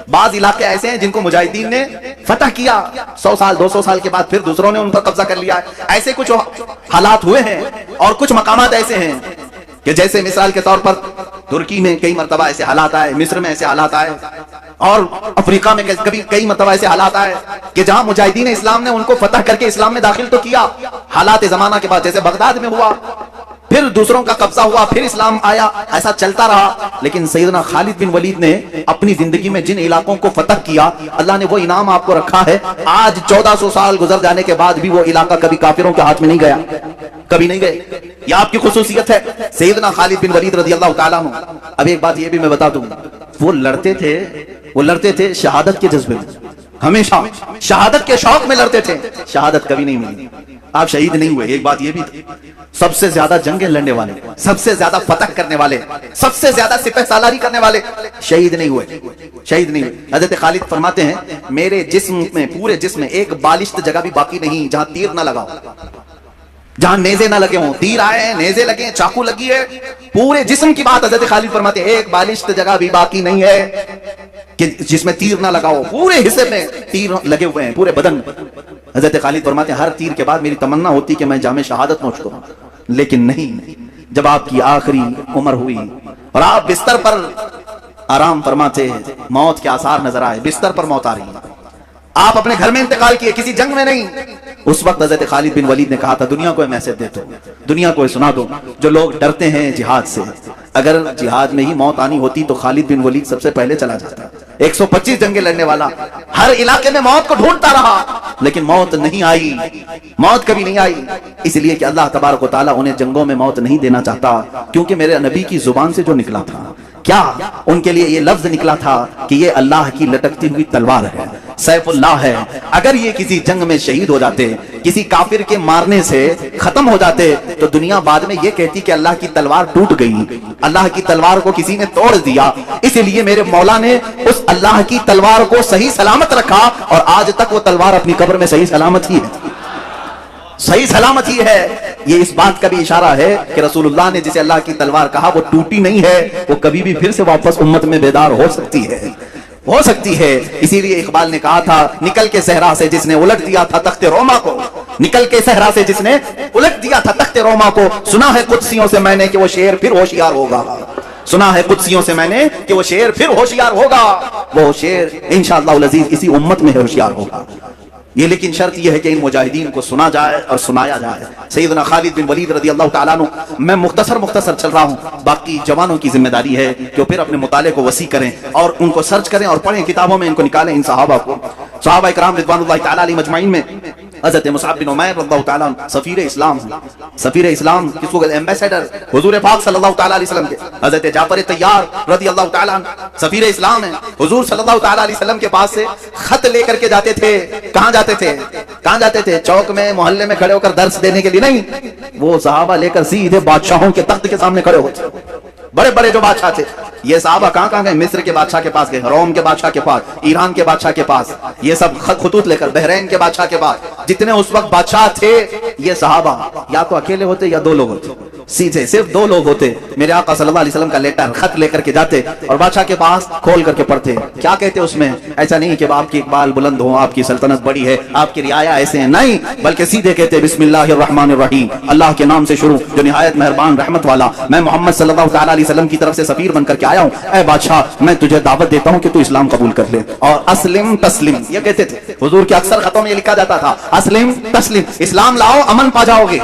بعض علاقے ایسے ہیں جن کو مجاہدین نے فتح کیا، 100 سال 200 سال کے بعد پھر دوسروں نے ان پر قبضہ کر لیا ہے۔ ایسے کچھ حالات ہوئے ہیں، اور کچھ مقامات ایسے ہیں کہ جیسے مثال کے طور پر ترکی میں کئی مرتبہ ایسے حالات آئے، مصر میں ایسے حالات آئے، اور افریقہ میں کبھی کئی مرتبہ ایسے حالات آئے کہ جہاں مجاہدین اسلام نے ان کو فتح کر کے اسلام میں داخل تو کیا، حالات زمانہ کے بعد جیسے بغداد میں ہوا، پھر دوسروں کا قبضہ ہوا، پھر اسلام آیا، ایسا چلتا رہا۔ لیکن سیدنا خالد بن ولید نے اپنی زندگی میں جن علاقوں کو فتح کیا، اللہ نے وہ انعام آپ کو رکھا ہے، آج 1400 سال گزر جانے کے بعد بھی وہ علاقہ کبھی کافروں کے ہاتھ میں نہیں گیا، کبھی نہیں گئے۔ یہ آپ کی خصوصیت ہے سیدنا خالد بن ولید رضی اللہ تعالیٰ عنہ۔ اب ایک بات یہ بھی میں بتا دوں، وہ لڑتے تھے شہادت کے جذبے میں، ہمیشہ شہادت کے شوق میں لڑتے تھے، شہادت کبھی نہیں ملی، آپ شہید نہیں ہوئے۔ ایک بات یہ بھی تھی، سب سے زیادہ جنگیں لڑنے والے، سب سے زیادہ فتح کرنے والے، سب سے زیادہ سپہ سالاری کرنے والے شہید نہیں ہوئے، شہید نہیں ہوئے۔ حضرت خالد فرماتے ہیں، میرے جسم میں، پورے جسم میں ایک بالشت جگہ بھی باقی نہیں جہاں تیر نہ لگا ہو، جہاں نیزے نہ لگے ہوں، تیر آئے ہیں، نیزے لگے ہیں، چاقو لگی ہے، پورے جسم کی بات حضرت خالد فرماتے ہیں، ایک بالشت جگہ بھی باقی نہیں ہے کہ جس میں تیر نہ لگا ہو، پورے حصے میں تیر لگے ہوئے ہیں، پورے بدن۔ حضرت خالد فرماتے ہیں، ہر تیر کے بعد میری تمنا ہوتی کہ میں جام شہادت نوش کروں، لیکن نہیں، جب آپ کی آخری عمر ہوئی اور آپ بستر پر آرام فرماتے، موت کے آثار نظر آئے، بستر پر موت آ رہی، آپ اپنے گھر میں انتقال کیے، کسی جنگ میں نہیں۔ اس وقت حضرت خالد بن ولید نے کہا تھا، دنیا کو میسج دے دو، دنیا کو سنا دو، جو لوگ ڈرتے ہیں جہاد سے، اگر جہاد میں ہی موت آنی ہوتی تو خالد بن ولید سب سے پہلے چلا جاتا۔ 125 جنگیں لڑنے والا، ہر علاقے میں موت کو ڈھونڈتا رہا، لیکن موت نہیں آئی، موت کبھی نہیں آئی، اس لیے کہ اللہ تبارک و تعالیٰ انہیں جنگوں میں موت نہیں دینا چاہتا، کیونکہ میرے نبی کی زبان سے جو نکلا تھا، کیا ان کے لیے یہ لفظ نکلا تھا کہ یہ اللہ کی لٹکتی ہوئی تلوار ہے، سیف اللہ ہے، اگر یہ کسی جنگ میں شہید ہو جاتے کسی کافر کے مارنے سے ختم ہو جاتے تو دنیا بعد میں یہ کہتی کہ اللہ کی تلوار ٹوٹ گئی، اللہ کی تلوار کو کسی نے توڑ دیا، اس لیے میرے مولا نے اس اللہ کی تلوار کو صحیح سلامت رکھا اور آج تک وہ تلوار اپنی قبر میں صحیح سلامت ہی ہے، صحیح سلامت ہی ہے۔ یہ اس بات کا بھی اشارہ ہے کہ رسول اللہ نے جسے اللہ کی تلوار کہا وہ ٹوٹی نہیں ہے، وہ کبھی بھی پھر سے واپس امت میں بیدار ہو سکتی ہے، ہو سکتی ہے۔ اسی لیے اقبال نے کہا تھا نکل کے صحرا سے جس نے الٹ دیا تھا تخت روما کو، نکل کے صحرا سے جس نے الٹ دیا تھا تخت روما کو، سنا ہے قدسیوں سے میں نے کہ وہ شیر پھر ہوشیار ہوگا، سنا ہے قدسیوں سے میں نے کہ وہ شیر پھر ہوشیار ہوگا، وہ شیر انشاءاللہ العزیز اسی امت میں ہوشیار ہوگا۔ یہ لیکن شرط یہ ہے کہ ان مجاہدین کو سنا جائے اور سنایا جائے۔ سیدنا خالد بن ولید رضی اللہ تعالیٰ عنہ، میں مختصر چل رہا ہوں، باقی جوانوں کی ذمہ داری ہے کہ وہ پھر اپنے مطالعے کو وسیع کریں اور ان کو سرچ کریں اور پڑھیں، کتابوں میں ان کو نکالیں، ان صحابہ کو۔ صحابہ اکرام رضوان اللہ تعالیٰ علیہ مجمعین میں حضرت مصعب بن عمیر رضی اللہ تعالیٰ عنہ سفیر اسلام، سفیر اسلام کس کو کہتے ہیں؟ ایمبیسیڈر حضور پاک صلی اللہ تعالیٰ علیہ وسلم کے۔ حضرت جعفر طیار رضی اللہ تعالیٰ عنہ سفیر اسلام ہیں، حضور صلی اللہ تعالیٰ علیہ وسلم کے پاس سے خط لے کر کے جاتے تھے۔ کہاں جاتے تھے؟ کہاں جاتے تھے؟ چوک میں، محلے میں کھڑے ہو کر درس دینے کے لیے نہیں، وہ صحابہ لے کر سیدھے بادشاہوں کے تخت کے سامنے کھڑے ہوتے، بڑے بڑے جو بادشاہ تھے۔ یہ صحابہ کہاں گئے؟ مصر کے بادشاہ کے پاس گئے، روم کے بادشاہ کے پاس، ایران کے بادشاہ کے پاس، یہ سب خطوط لے کر بحرین کے بادشاہ کے پاس، جتنے اس وقت بادشاہ تھے یہ صحابہ یا تو اکیلے ہوتے یا دو لوگ ہوتے، سیدھے صرف دو لوگ ہوتے۔ میرے آقا صلی اللہ علیہ وسلم کا لیٹر خط لے کر کے جاتے اور بادشاہ کے پاس کھول کر کے پڑھتے۔ کیا کہتے اس میں؟ ایسا نہیں کہ آپ کی اقبال بلند ہو، آپ کی سلطنت بڑی ہے، آپ کی رعایا ایسے ہیں، نہیں، بلکہ سیدھے کہتے بسم اللہ الرحمن الرحیم، اللہ کے نام سے شروع جو نہایت مہربان رحمت والا، میں محمد صلی اللہ تعالیٰ علیہ وسلم کی طرف سے سفیر بن کر کے آیا ہوں، اے بادشاہ میں تجھے دعوت دیتا ہوں کہ تو اسلام قبول کر لے، اور اسلم تسلم یہ کہتے تھے حضور کے اکثر خطوں میں یہ لکھا جاتا تھا اسلم تسلم، اسلام لاؤ امن پا جاؤ گے۔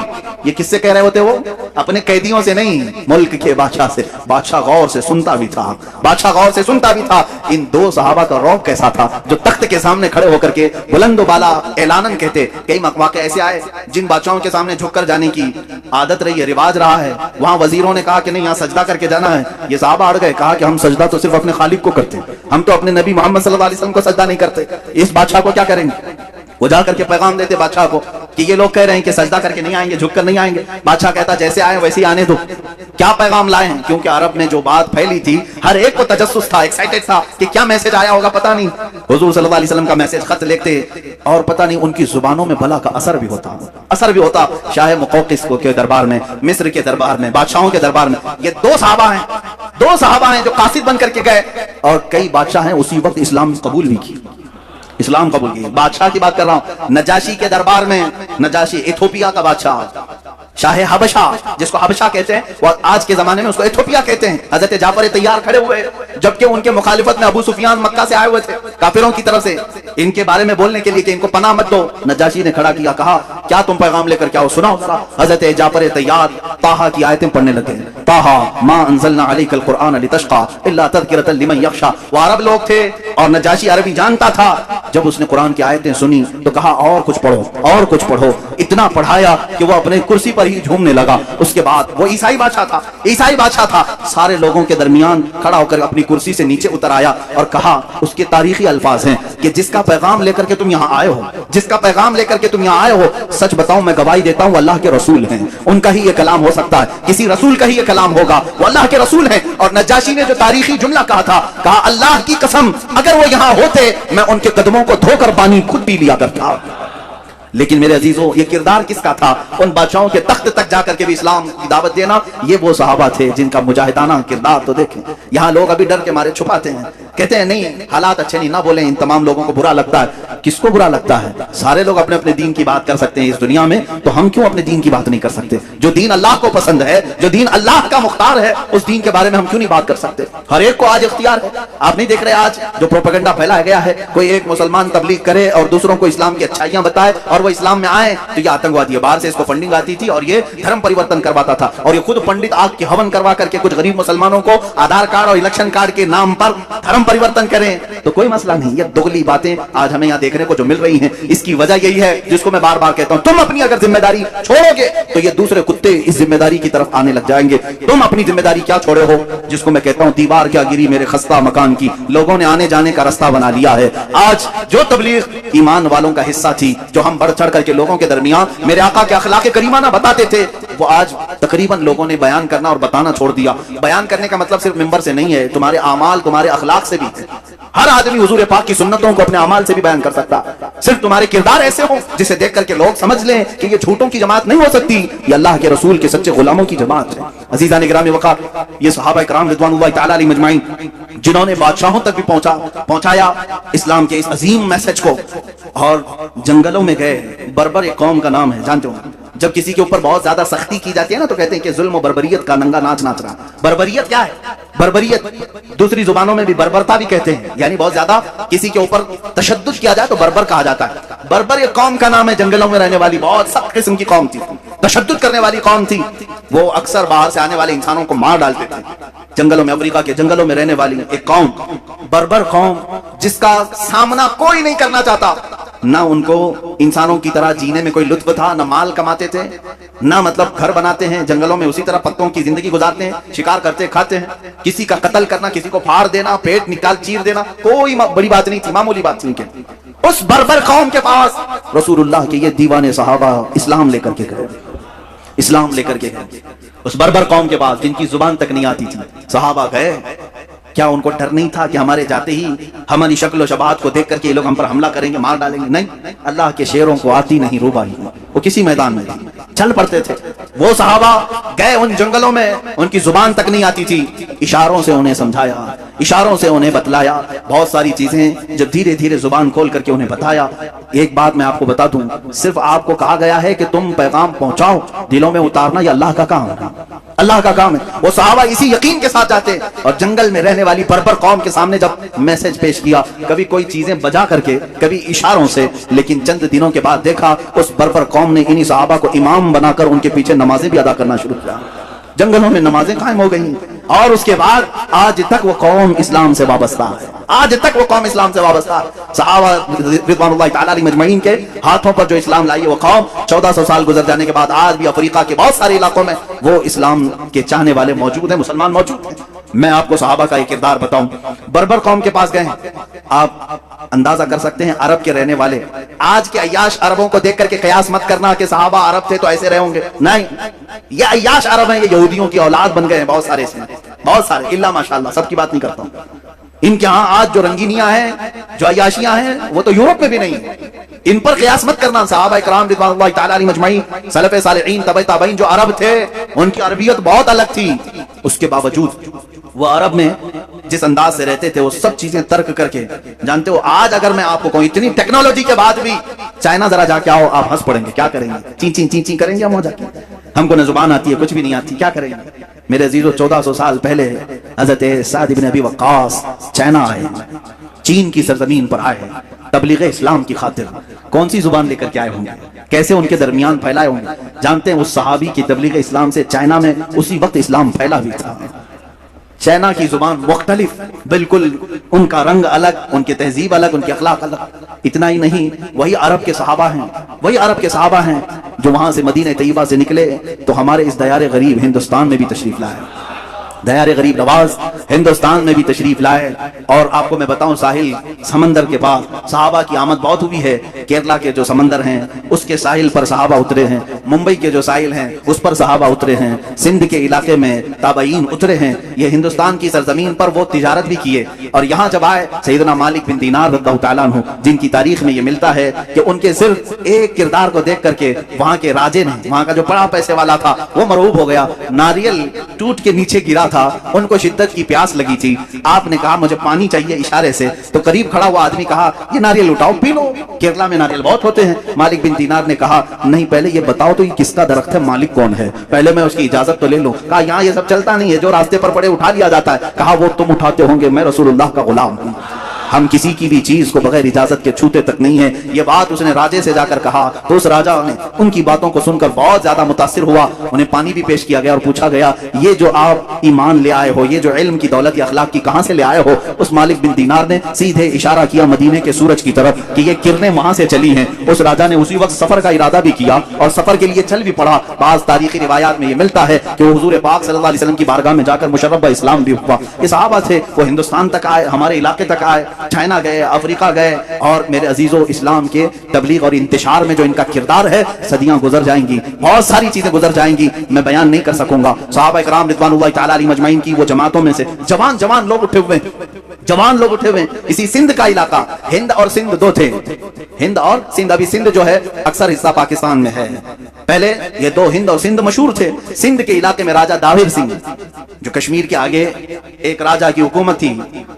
یہ کس سے کہہ رہے ہوتے؟ وہ اپنے قیدیوں سے نہیں، ملک کے بادشاہ سے۔ بادشاہ غور سے سنتا بھی تھا، بادشاہ غور سے سنتا بھی تھا۔ ان دو صحابہ کا روب کیسا تھا جو تخت کے سامنے کھڑے ہو کر کے بلند و بالا اعلانن کہتے۔ کئی مواقع ایسے آئے جن بادشاہوں کے سامنے جھک کر جانے کی عادت رہی ہے، رواج رہا ہے، وہاں وزیروں نے کہا کہ نہیں یہاں سجدہ کر کے جانا ہے، یہ صحابہ اڑ گئے، کہا کہ ہم سجدہ تو صرف اپنے خالق کو کرتے ہیں، ہم تو اپنے نبی محمد صلی اللہ علیہ وسلم کو سجدہ نہیں کرتے، اس بادشاہ کو کیا کریں گے؟ وہ جا کر کے پیغام دیتے بادشاہ کو کہ یہ لوگ کہہ رہے ہیں کہ سجدہ کر کے نہیں آئیں گے، جھک کر نہیں آئیں گے۔ بادشاہ کہتا جیسے آئے ویسے ہی آنے دو۔ کیا پیغام لائے ہیں؟ کیونکہ عرب میں جو بات پھیلی تھی ہر ایک کو تجسس تھا، ایکسائٹڈ تھا کہ کیا میسج آیا ہوگا پتہ نہیں۔ حضور صلی اللہ علیہ وسلم کا میسج خط لکھتے اور پتہ نہیں ان کی زبانوں میں بھلا کا اثر بھی ہوتا۔ شاہ مقوقس کے دربار میں، مصر کے دربار میں، بادشاہوں کے دربار میں یہ دو صحابہ ہیں جو قاصد بن کر کے گئے، اور کئی بادشاہ ہیں اسی وقت اسلام قبول بھی کی، اسلام قبول کی۔ بادشاہ کی بات کر رہا ہوں، نجاشی کے دربار میں، نجاشی ایتھوپیا کا بادشاہ، شاہ حبشہ جس کو حبشہ کہتے ہیں، وہ آج کے زمانے میں اس کو ایتھوپیا کہتے ہیں۔ حضرت جعفر طیار کھڑے ہوئے جبکہ ان کے مخالفت میں ابو سفیان مکہ سے آئے ہوئے تھے کافروں کی طرف سے، ان کے بارے میں بولنے کے لیے کہ ان کو پناہ مت دو۔ نجاشی نے کھڑا کیا، کہا کیا تم پیغام لے کر کیا ہو، سناؤ ذرا۔ حضرت جعفر طیار طٰہٰ کی آیتیں پڑھنے لگے، طٰہٰ ما انزلنا علیک القرآن لتشقى الا تذکرۃ لمن یخشى۔ وہ عرب لوگ تھے اور نجاشی عربی جانتا تھا۔ جب اس نے قرآن کی آیتیں سنی تو کہا اور کچھ پڑھو، اور کچھ پڑھو۔ اتنا پڑھایا کہ وہ اپنے کرسی پر ہی جھومنے لگا۔ اس کے بعد وہ عیسائی بادشاہ تھا، سارے لوگوں کے درمیان کھڑا ہو کر اپنی کرسی سے نیچے اتر آیا اور کہا، اس کے تاریخی الفاظ ہیں کہ جس کا پیغام لے کر کے تم یہاں آئے ہو، سچ بتاؤں میں گواہی دیتا ہوں اللہ کے رسول ہیں، ان کا ہی یہ کلام ہو سکتا ہے، کسی رسول کا ہی یہ کلام ہوگا، وہ اللہ کے رسول ہیں۔ اور نجاشی نے جو تاریخی جملہ کہا تھا، کہا اللہ کی قسم اگر وہ یہاں ہوتے میں ان کے قدموں کو دھو کر پانی خود پی لیا کرتا۔ لیکن میرے عزیزو، یہ کردار کس کا تھا؟ ان بادشاہوں کے تخت تک جا کر کے بھی اسلام کی دعوت دینا، یہ وہ صحابہ تھے جن کا مجاہدانہ کردار تو دیکھیں۔ یہاں لوگ ابھی ڈر کے مارے چھپاتے ہیں، کہتے ہیں نہیں حالات اچھے نہیں، نہ بولیں، ان تمام لوگوں کو برا لگتا ہے۔ کس کو برا لگتا ہے؟ سارے لوگ اپنے اپنے دین کی بات کر سکتے ہیں اس دنیا میں، تو ہم کیوں اپنے دین کی بات نہیں کر سکتے؟ جو دین اللہ کو پسند ہے، جو دین اللہ کا مختار ہے، اس دین کے بارے میں ہم کیوں نہیں بات کر سکتے؟ ہر ایک کو آج اختیار ہے۔ آپ نہیں دیکھ رہے آج جو پروپیگنڈا پھیلایا گیا ہے، کوئی ایک مسلمان تبلیغ کرے اور دوسروں کو اسلام کی اچھائیاں بتائے اور وہ اسلام میں آئے تو یہ آتنکوادی ہے، باہر سے اس کو فنڈنگ آتی تھی اور یہ دھرم پریورتن کرواتا تھا، اور یہ خود پنڈت آگ کی ہون کروا کر کے کچھ غریب مسلمانوں کو آدھار کارڈ اور الیکشن کارڈ کے نام پر دھرم परिवर्तन करें तो कोई मसला नहीं। ये दोगली बातें आज हमें यहाँ देखने को जो मिल रही हैं, इसकी वजह यही है जिसको मैं बार बार कहता हूँ, तुम अपनी अगर जिम्मेदारी छोड़ोगे तो ये दूसरे कुत्ते इस जिम्मेदारी की तरफ आने लग जाएंगे। तुम अपनी जिम्मेदारी क्या छोड़े हो, जिसको मैं कहता हूँ दीवार क्या गिरी मेरे खस्ता मकान की, लोगों ने आने जाने का रास्ता बना लिया है। आज जो तबलीग ईमान वालों का हिस्सा थी, जो हम बढ़ चढ़ करके लोगों के दरमियान मेरे आका के अखलाक करीमाना बताते थे, वो आज तकरीबन लोगों ने बयान करना और बताना छोड़ दिया। बयान करने का मतलब सिर्फ मिंबर से नहीं है, तुम्हारे आमाल तुम्हारे अखलाक से भी है। हर आदमी हुजूर पाक की सुन्नतों को अपने अमाल से भी बयान कर सकता। सिर्फ तुम्हारे किरदार ऐसे हो जिसे देख करके लोग समझ लें कि ये झूठों की जमात नहीं हो सकती, ये अल्लाह के रसूल के सच्चे गुलामों की जमात है। अजीज़ान गिरामी वक़ार, ये सहाबा इकराम रिज़वानुल्लाहि तआला अलैहिम अजमाइन जिन्होंने बादशाहों तक भी पहुंचाया इस्लाम के इस अजीम मैसेज को, और जंगलों में गए। बर्बर एक कौम का नाम है, जानते हो, जब किसी के ऊपर बहुत ज्यादा सख्ती की जाती है ना तो कहते हैं कि जुल्म और बर्बरियत का नंगा नाच नाच रहा। बर्बरियत क्या है? बर्बरियत दूसरी जुबानों में भी बर्बरता भी कहते हैं, यानी बहुत ज्यादा किसी के ऊपर तशद्दुद किया जाए तो बर्बर कहा जाता है। बर्बर एक कौम का नाम है, जंगलों में रहने वाली बहुत सख्त किस्म की कौम थी, तशद्दुद करने वाली कौम थी। वो अक्सर बाहर से आने वाले इंसानों को मार डालते थे। जंगलों में, अफ्रीका के जंगलों में रहने वाली एक कौम, बर्बर कौम, जिसका सामना कोई नहीं करना चाहता। ना उनको इंसानों की तरह जीने में कोई लुत्फ था, ना माल कमाते थे, ना मतलब घर बनाते हैं जंगलों में, उसी तरह पत्तों की जिंदगी गुजारते हैं, शिकार करते खाते हैं। किसी का कत्ल करना, किसी को फाड़ देना, पेट निकाल चीर देना कोई बड़ी बात नहीं थी, मामूली बात थी। उस बर्बर कौम के पास रसूलुल्लाह के ये दीवाने सहाबा इस्लाम लेकर के गए, इस्लाम लेकर के गए। उस बर्बर कौम के पास जिनकी जुबान तक नहीं आती थी, सहाबा गए। क्या उनको डर नहीं था कि हमारे जाते ही हमारी शक्ल और शबात को देख करके ये लोग हम पर हमला करेंगे, मार डालेंगे? नहीं, अल्लाह के शेरों को आती नहीं रूबाई, वो किसी मैदान में थी, चल पड़ते थे। वो सहाबा गए उन जंगलों में, उनकी जुबान तक नहीं आती थी, इशारों से उन्हें समझाया, इशारों से उन्हें बतलाया बहुत सारी चीजें। जब धीरे धीरे जुबान खोल करके उन्हें बताया, एक बात मैं आपको बता दूं, सिर्फ आपको कहा गया है कि तुम पैगाम पहुंचाओ, दिलों में उतारना ये अल्लाह का काम है, अल्लाह का काम है। वो सहाबा इसी यकीन के साथ जाते और जंगल में रहने वाली बर्बर कौम के सामने जब मैसेज पेश किया, कभी कोई चीजें बजा करके, कभी इशारों से, लेकिन चंद दिनों के बाद देखा उस बर्बर कौम ने इन्हीं सहाबा को इमाम बनाकर उनके पीछे नमाजें भी अदा करना शुरू किया। जंगलों में नमाजें कायम हो गई, और उसके बाद आज तक वो कौम इस्लाम से वाबस्ता है, आज तक वो कौम इस्लाम से वाबस्ता है। सहाबा रिज़वानुल्लाहि तआला अलैहिम अजमईन के हाथों पर जो इस्लाम लाई है वो कौम 1400 साल गुजर जाने के बाद आज भी अफ्रीका के बहुत सारे इलाकों में वो इस्लाम के चाहने वाले मौजूद हैं, मुसलमान मौजूद हैं। मैं आपको सहाबा का एक किरदार बताऊं, बर्बर कौम के पास गए, आप अंदाजा कर सकते हैं अरब के रहने वाले, आज के अय्याश अरबों को देख करके कयास मत करना कि सहाबा अरब थे तो ऐसे रहे होंगे, नहीं, ये अय्याश अरब हैं, ये यहूदियों की औलाद बन गए हैं बहुत सारे, इसमें बहुत सारे, इल्ला माशाअल्लाह, सबकी बात नहीं करता हूं। इनके यहाँ आज जो रंगीनियां हैं, जो अय्याशियां हैं, वो तो यूरोप में भी नहीं है। इन पर कयास मत करना। सहाबा इकराम रिज़वानुल्लाहि तआला अलैहिम अजमईन, सलफ़े सालिहीन, तबई ताबईन जो अरब थे, उनकी अरबियत बहुत अलग थी। उसके बावजूद वो अरब में जिस अंदाज से रहते थे वो सब चीजें तर्क करके, जानते हो आज अगर मैं आपको कहूं इतनी टेक्नोलॉजी के बाद भी चाइना जरा जाके आओ, आप हंस पड़ेंगे। क्या करेंगे? ची ची करेंगे हम जाके, हमको न जुबान आती है, कुछ भी नहीं आती, क्या करेंगे? मेरे अजीजों 1400 साल पहले हजरत साद इब्न अबी वक्कास चाइना आए, चीन की सरजमीन पर आए, तबलीग इस्लाम की खातिर। कौन सी जुबान लेकर के आए होंगे, कैसे उनके दरमियान फैलाए होंगे? जानते हैं उस सहाबी की तबलीग इस्लाम से चाइना में उसी वक्त इस्लाम फैला भी था। चाइना की जुबान मुख्तलिफ, बिल्कुल उनका रंग अलग, उनकी तहजीब अलग, उनके अखलाक अलग। इतना ही नहीं, वही अरब के सहाबा हैं, वही अरब के सहाबा हैं जो वहां से मदीने तैयबा से निकले तो हमारे इस दयारे गरीब हिंदुस्तान में भी तशरीफ लाए, दयारे गरीब नवाज हिंदुस्तान में भी तशरीफ लाए। और आपको मैं बताऊं, साहिल समंदर के पास सहाबा की आमद बहुत हुई है। केरला के जो समंदर हैं उसके साहिल पर सहाबा उतरे हैं, मुंबई के जो साहिल हैं उस पर सहाबा उतरे हैं, सिंध के इलाके में ताबईन उतरे हैं। ये हिंदुस्तान की सरजमीन पर वो तिजारत भी किए। और यहाँ जब आए सैयदना मालिक बिन दीनार रज़ियल्लाहु ताला अन्हु, जिनकी तारीख में ये मिलता है कि उनके सिर्फ एक किरदार को देख करके वहां के राजे ने, वहां का जो बड़ा पैसे वाला था, वो मरऊब हो गया। नारियल टूट के नीचे गिरा था, उनको शिद्दत की प्यास लगी थी। आपने कहा मुझे पानी चाहिए इशारे से, तो करीब खड़ा हुआ आदमी कहा ये नारियल उठाओ पी लो, केरला में नारियल बहुत होते हैं। मालिक बिन दीनार ने कहा नहीं, पहले ये बताओ तो ये किसका दरख्त है, मालिक कौन है, पहले मैं उसकी इजाजत तो ले लूं। कहा यहाँ ये सब चलता नहीं है, जो रास्ते पर पड़े उठा लिया जाता है। कहा वो तुम उठाते होंगे, मैं रसूलुल्लाह का गुलाम हूं। ہم کسی کی بھی چیز کو بغیر اجازت کے چھوتے تک نہیں ہیں. یہ بات اس نے راجے سے جا کر کہا تو اس راجا نے ان کی باتوں کو سن کر بہت زیادہ متاثر ہوا. انہیں پانی بھی پیش کیا گیا اور پوچھا گیا یہ جو آپ ایمان لے آئے ہو, یہ جو علم کی دولت یا اخلاق کی کہاں سے لے آئے ہو؟ اس مالک بن دینار نے سیدھے اشارہ کیا مدینے کے سورج کی طرف کہ یہ کرنیں وہاں سے چلی ہیں. اس راجا نے اسی وقت سفر کا ارادہ بھی کیا اور سفر کے لیے چل بھی پڑا. بعض تاریخی روایات میں یہ ملتا ہے کہ وہ حضور پاک صلی اللہ علیہ وسلم کی بارگاہ میں جا کر مشرف اسلام بھی ہوا. یہ صحابہ تھے, وہ ہندوستان تک آئے, ہمارے علاقے تک آئے, چائنا گئے, افریقہ گئے, اور میرے عزیزو اسلام کے تبلیغ اور انتشار میں جو ان کا کردار ہے, صدیاں گزر جائیں گی, بہت ساری چیزیں گزر جائیں گی, میں بیان نہیں کر سکوں گا. صحابہ کرام رضوان اللہ تعالی علیہم اجمعین کی وہ جماعتوں میں سے جوان لوگ اٹھے ہوئے, جوان لوگ اٹھے ہوئے. اسی سندھ کا علاقہ, ہند اور سندھ دو تھے, ہند اور سندھ. ابھی سندھ جو ہے اکثر حصہ پاکستان میں ہے. پہلے یہ دو ہند اور سندھ مشہور تھے. سندھ کے علاقے میں راجہ داہر سنگھ, جو کشمیر کے آگے ایک راجہ کی حکومت تھی.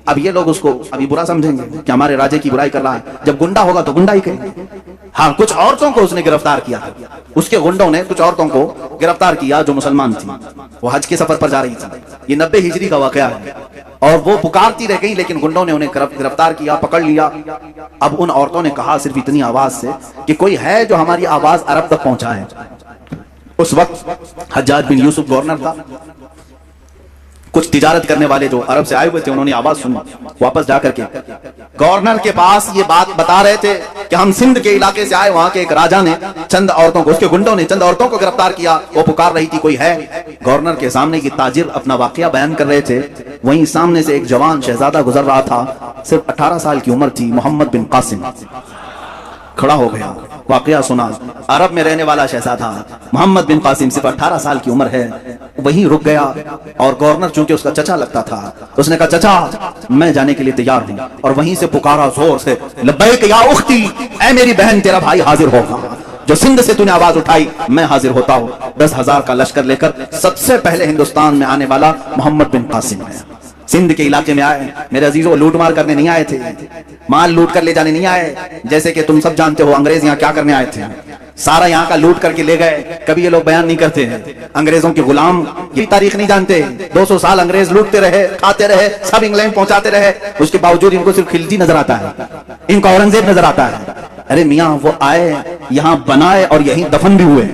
اب یہ لوگ اس کو ابھی برا سمجھیں گے کہ ہمارے راجے کی برائی کر رہا ہے. جب گنڈا ہوگا تو گنڈا ہی کہیں گے. ہاں, کچھ عورتوں کو اس نے گرفتار کیا, اس کے گنڈوں نے کچھ عورتوں کو گرفتار کیا جو مسلمان تھی. وہ حج کے سفر پر جا رہی تھی. یہ 90 ہجری کا واقعہ ہے, اور وہ پکارتی رہ گئی لیکن گنڈوں نے انہیں گرفتار کیا, پکڑ لیا. اب ان عورتوں نے کہا صرف اتنی آواز سے کہ کوئی ہے جو ہماری آواز عرب تک پہنچائے. اس وقت حجاج بن یوسف گورنر تھا. کچھ تجارت کرنے والے جو عرب سے آئے ہوئے تھے انہوں نے آواز سنی. واپس جا کر کے گورنر کے پاس یہ بات بتا رہے تھے کہ ہم سندھ کے علاقے سے آئے, وہاں کے ایک راجا نے چند عورتوں کو, اس کے گنڈوں نے چند عورتوں کو گرفتار کیا, وہ پکار رہی تھی کوئی ہے. گورنر کے سامنے کی تاجر اپنا واقعہ بیان کر رہے تھے. وہیں سامنے سے ایک جوان شہزادہ گزر رہا تھا, صرف 18 سال کی عمر تھی, محمد بن قاسم. کھڑا ہو گیا, واقعہ سنا. عرب میں رہنے والا شہزادہ محمد بن قاسم, صرف 18 سال کی عمر ہے. وہیں رک گیا, اور گورنر چونکہ اس کا چچا لگتا تھا, اس نے کہا چچا میں جانے کے لیے تیار ہوں. اور وہیں سے پکارا زور سے, لبیک یا اختی, اے میری بہن تیرا بھائی حاضر ہوگا. جو سندھ سے تو نے آواز اٹھائی میں حاضر ہوتا ہوں. 10,000 کا لشکر لے کر سب سے پہلے ہندوستان میں آنے والا محمد بن قاسم ہے. سندھ کے علاقے میں آئے میرے عزیزوں, لوٹ مار کرنے نہیں آئے تھے, مال لوٹ کر لے جانے نہیں آئے. جیسے کہ تم سب جانتے ہو انگریز یہاں کیا کرنے آئے تھے, سارا یہاں کا لوٹ کر کے لے گئے. کبھی یہ لوگ بیان نہیں کرتے ہیں, انگریزوں کے غلام یہ تاریخ نہیں جانتے. 200 سال انگریز لوٹتے رہے, کھاتے رہے, سب انگلینڈ پہنچاتے رہے, اس کے باوجود ان کو صرف خلجی نظر آتا ہے, ان کو اورنگزیب نظر آتا ہے. ارے میاں وہ آئے, یہاں بنائے, اور یہیں دفن بھی ہوئے,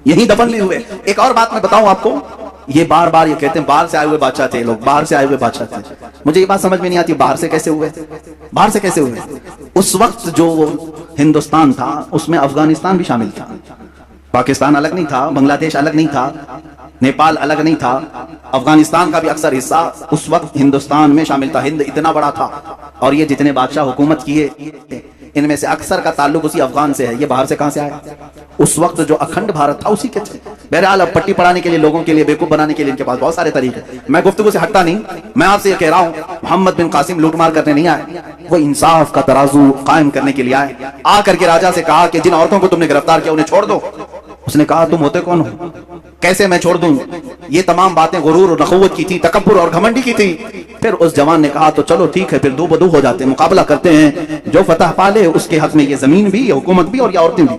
یہیں دفن بھی ہوئے. ایک اور بات میں بتاؤں آپ کو, یہ بار بار یہ کہتے ہیں باہر سے آئے ہوئے بادشاہ تھے لوگ, باہر سے آئے ہوئے بادشاہ تھے. مجھے یہ بات سمجھ میں نہیں آتی باہر سے کیسے ہوئے, باہر سے کیسے ہوئے. اس وقت جو ہندوستان تھا اس میں افغانستان بھی شامل تھا, پاکستان الگ نہیں تھا, بنگلہ دیش الگ نہیں تھا, نیپال الگ نہیں تھا. افغانستان کا بھی اکثر حصہ اس وقت ہندوستان میں شامل تھا. ہند اتنا بڑا تھا, اور یہ جتنے بادشاہ حکومت کیے ان میں سے اکثر کا تعلق اسی افغان سے ہے. یہ باہر سے کہاں سے آیا؟ اس وقت جو اکھنڈ بھارت تھا اسی کے تھے. بہرحال اب پٹی پڑھانے کے لیے, لوگوں کے لیے بیوقوف بنانے کے لیے ان کے پاس بہت سارے طریقے. میں گفتگو سے ہٹتا نہیں, میں آپ سے یہ کہہ رہا ہوں محمد بن قاسم لوٹ مار کرنے نہیں آئے, وہ انصاف کا ترازو قائم کرنے کے لیے آئے. آ کر کے راجا سے کہا کہ جن عورتوں کو تم نے گرفتار کیا انہیں چھوڑ دو. اس نے کہا تم ہوتے کون ہو, کیسے میں چھوڑ دوں؟ یہ تمام باتیں غرور اور نخوت کی تھی, تکبر اور گھمنڈی کی تھی. پھر اس جوان نے کہا تو چلو ٹھیک ہے, پھر دو بدو ہو جاتے, مقابلہ کرتے ہیں, جو فتح پالے اس کے حق میں یہ زمین بھی, یہ حکومت بھی, اور یہ عورتیں بھی.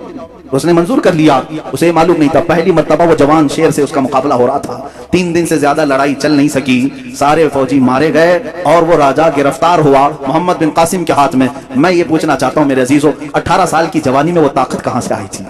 اس نے منظور کر لیا. اسے معلوم نہیں تھا پہلی مرتبہ وہ جوان شیر سے اس کا مقابلہ ہو رہا تھا. 3 دن سے زیادہ لڑائی چل نہیں سکی, سارے فوجی مارے گئے اور وہ راجہ گرفتار ہوا محمد بن قاسم کے ہاتھ میں. میں یہ پوچھنا چاہتا ہوں میرے عزیزو, 18 سال کی جوانی میں وہ طاقت کہاں سے آئی تھی,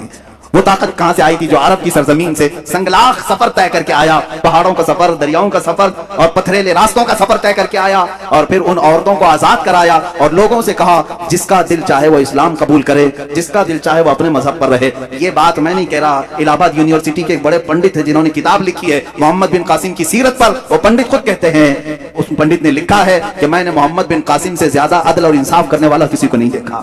وہ طاقت کہاں سے آئی تھی جو عرب کی سرزمین سے سنگلاخ سفر طے کر کے آیا, پہاڑوں کا سفر, دریاؤں کا سفر اور پتھریلے راستوں کا سفر طے کر کے آیا, اور پھر ان عورتوں کو آزاد کرایا اور لوگوں سے کہا جس کا دل چاہے وہ اسلام قبول کرے, جس کا دل چاہے وہ اپنے مذہب پر رہے. یہ بات میں نہیں کہہ رہا, الہ آباد یونیورسٹی کے ایک بڑے پنڈت ہیں جنہوں نے کتاب لکھی ہے محمد بن قاسم کی سیرت پر. وہ پنڈت خود کہتے ہیں, اس پنڈت نے لکھا ہے کہ میں نے محمد بن قاسم سے زیادہ عدل اور انصاف کرنے والا کسی کو نہیں دیکھا.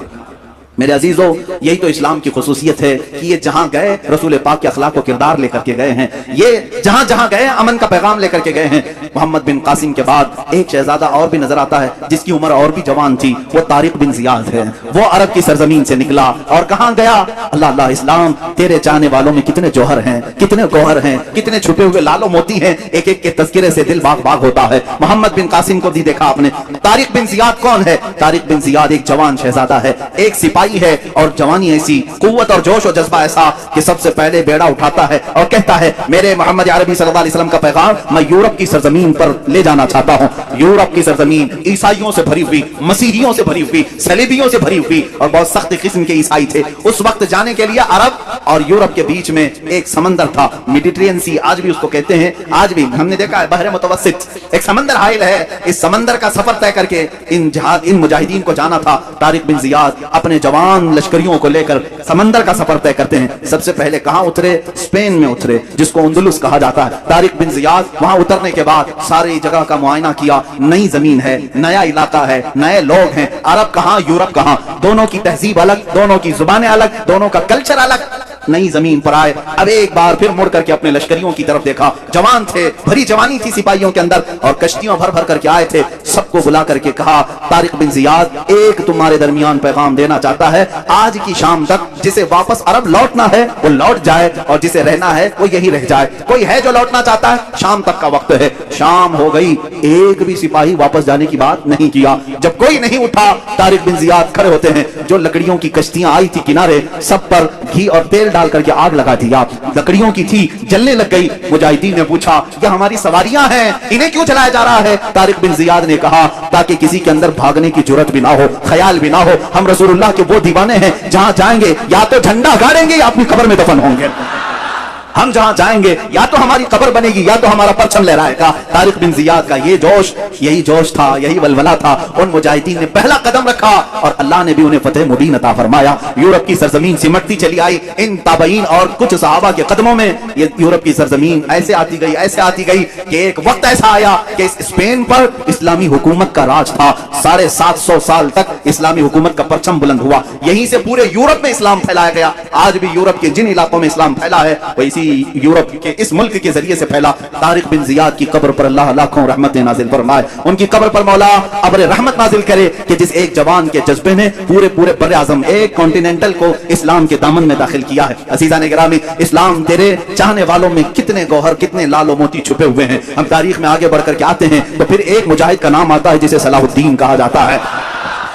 میرے عزیزو, یہی تو اسلام کی خصوصیت ہے کہ یہ جہاں گئے رسول پاک کے اخلاق و کردار لے کر کے گئے ہیں, یہ جہاں جہاں گئے امن کا پیغام لے کر کے گئے ہیں. محمد بن قاسم کے بعد ایک شہزادہ اور بھی نظر آتا ہے جس کی عمر اور بھی جوان تھی, وہ طارق بن زیاد ہے. وہ عرب کی سرزمین سے نکلا اور کہاں گیا؟ اللہ اللہ, اسلام تیرے چاہنے والوں میں کتنے جوہر ہیں, کتنے گوہر ہیں, کتنے چھپے ہوئے لال و موتی ہیں, ایک ایک کے تذکرے سے دل باغ باغ ہوتا ہے. محمد بن قاسم کو بھی دیکھا آپ نے. طارق بن زیاد کون ہے؟ طارق بن زیاد ایک جوان شہزادہ ہے, ایک سپاہی दिखाई है और जवानी ऐसी, कुव्वत और जोश और जज्बा ऐसा कि सबसे पहले बेड़ा उठाता है और कहता है मेरे मोहम्मद अरबी सल्लल्लाहु अलैहि वसल्लम का पैगाम मैं यूरोप की सरजमीन पर ले जाना चाहता हूँ। यूरोप की सरजमीन ईसाइयों से भरी हुई, मसीहियों से भरी हुई, सलीबियों से भरी हुई और बहुत सख्त किस्म के ईसाई थे। उस वक्त जाने के लिए अरब और यूरोप के बीच में एक समंदर था, मेडिटेरियन सी आज भी उसको कहते हैं। आज भी हमने देखा है बहरे मुतवस्सित एक समंदर हाइल है। इस समंदर का सफर तय करके इन मुजाहिदीन को जाना था। तारिक बिन जियाद अपने जवान लश्करियों को लेकर समंदर का सफर तय करते हैं। सबसे पहले कहां उतरे? स्पेन में उतरे, जिसको अंदलुस कहा जाता है। तारिक बिन जियाद वहां उतरने के बाद सारी जगह का मुआयना किया। नई जमीन है, नया इलाका है, नए लोग हैं। अरब कहां, यूरोप कहां, दोनों की तहजीब अलग, दोनों की जुबानें अलग, दोनों का कल्चर अलग। नई जमीन पर आए, अब एक बार फिर मुड़ करके अपने लश्करियों की तरफ देखा। जवान थे, भरी जवानी थी सिपाहियों के अंदर और कश्तियों भर भर करके आए थे। सबको बुला करके कहा तारिक बिन जियाद एक तुम्हारे दरमियान पैगाम देना चाहता है। आज की शाम तक जिसे वापस अरब लौटना है वो लौट जाए और जिसे रहना है वो यही रह जाए। कोई है जो लौटना चाहता है? शाम तक का वक्त है। शाम हो गई, एक भी सिपाही वापस जाने की बात नहीं किया। जब कोई नहीं उठा, तारिक बिन जियाद खड़े होते हैं। जो लकड़ियों की कश्तियां आई थी किनारे, सब पर घी और तेल डाल करके आग लगा दिया। लकड़ियों की थी, जलने लग गई। मुजाहिदीन ने पूछा ये हमारी सवारियां हैं, इन्हें क्यों जलाया जा रहा है? तारिक बिन जियाद ने कहा ताकि किसी के अंदर भागने की जुर्रत भी ना हो, ख्याल भी ना हो। हम रसूलुल्लाह के वो दीवाने हैं, जहां जाएंगे या तो झंडा गाड़ेंगे या अपनी कब्र में दफन होंगे। हम जहां जाएंगे या तो हमारी कब्र बनेगी या तो हमारा परचम लहराएगा। तारिक बिन जियाद का ये जोश, यही जोश था, यही वलवला था। उन मुजाहिदीन ने पहला कदम रखा और अल्लाह ने भी उन्हें फतेह मुबीन अता फरमाया। यूरोप की सरजमीन सिमटती चली आई। इन ताबईन और कुछ सहाबा के कदमों में ये यूरोप की सरजमीन ऐसे आती गई, ऐसे आती गई कि एक वक्त ऐसा आया कि स्पेन पर इस्लामी हुकूमत का राज था। 750 साल तक इस्लामी हुकूमत का परचम बुलंद हुआ। यहीं से पूरे यूरोप में इस्लाम फैलाया गया। आज भी यूरोप के जिन इलाकों में इस्लाम फैला है वो इसी यूरोप के इस मुल्क के जरिए से फैला। तारिक बिन जियाद की कब्र पर अल्लाह लाखों रहमत नाजिल फरमाए। उनकी कब्र पर मौला अब्र रहमत नाजिल करे कि जिस एक जवान के जज्बे ने पूरे पूरे बर्रे आज़म एक कॉन्टिनेंटल को इस्लाम के दामन में दाखिल किया है। अज़ीज़ान गिरामी, इस्लाम तेरे चाहने वालों में कितने गौहर, कितने लालो मोती छुपे हुए हैं। हम तारीख में आगे बढ़ करके आते हैं तो फिर एक मुजाहिद का नाम आता है जिसे सलाहुद्दीन कहा जाता है।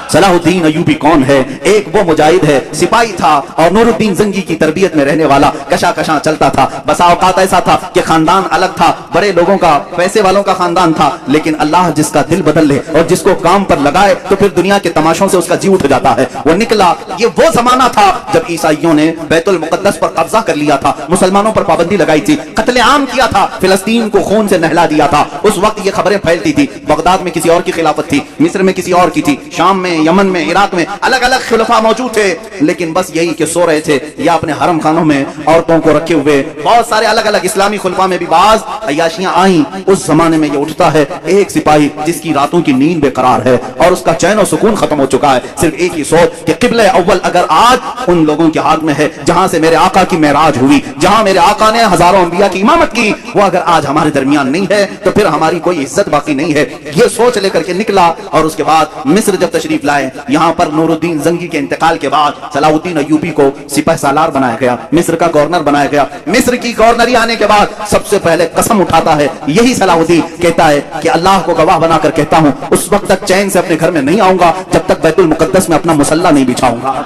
सलाहुद्दीन अयूबी कौन है? एक वो मुजाहिद है, सिपाही था और नूरुद्दीन जंगी की तरबियत में रहने वाला, कशा कशा चलता था। बसा औकात ऐसा था कि खानदान अलग था, बड़े लोगों का, पैसे वालों का खानदान था, लेकिन अल्लाह जिसका दिल बदल ले और जिसको काम पर लगाए तो फिर दुनिया के तमाशों से उसका जी उठ जाता है। वो निकला। ये वो जमाना था जब ईसाइयों ने बैतुल मुकद्दस पर कब्जा कर लिया था, मुसलमानों पर पाबंदी लगाई थी, कत्ले आम किया था, फिलिस्तीन को खून से नहला दिया था। उस वक्त ये खबरें फैलती थी। बगदाद में किसी और की खिलाफत थी, मिस्र में किसी और की थी, शाम में, यमन में, इराक में अलग अलग खुलफा मौजूद थे, लेकिन बस यही कि सो रहे थे या अपने हरम खानों में औरतों को रखे हुए। बहुत सारे अलग अलग इस्लामी खुलफा में भी बाज अय्याशियां आई। उस जमाने में ये उठता है एक सिपाही जिसकी रातों की नींद बेकरार है और उसका चैन और सुकून खत्म हो चुका है। सिर्फ एक ही सोच कि क़िबला अव्वल अगर आज उन लोगों के हाथ में है जहां से मेरे आका की मेराज हुई, जहां मेरे आका ने हजारों अंबिया की इमामत की, वो अगर आज हमारे दरमियान नहीं है तो फिर हमारी कोई इज्जत बाकी नहीं है। ये सोच लेकर के निकला और उसके बाद मिस्र जब तशरीफ लाए, यहाँ पर नूरुद्दीन जंगी के इंतकाल के बाद सलाहुद्दीन अयूबी को सिपह सालार बनाया गया, मिस्र का गवर्नर बनाया गया। मिस्र की गवर्नरी आने के बाद सबसे पहले कसम उठाता है यही सलाहुद्दीन, कहता है कि अल्लाह को गवाह बनाकर कहता हूं उस वक्त तक चैन से अपने घर में नहीं आऊंगा जब तक बैतुल मुकद्दस में अपना मुसल्ला नहीं बिछाऊंगा।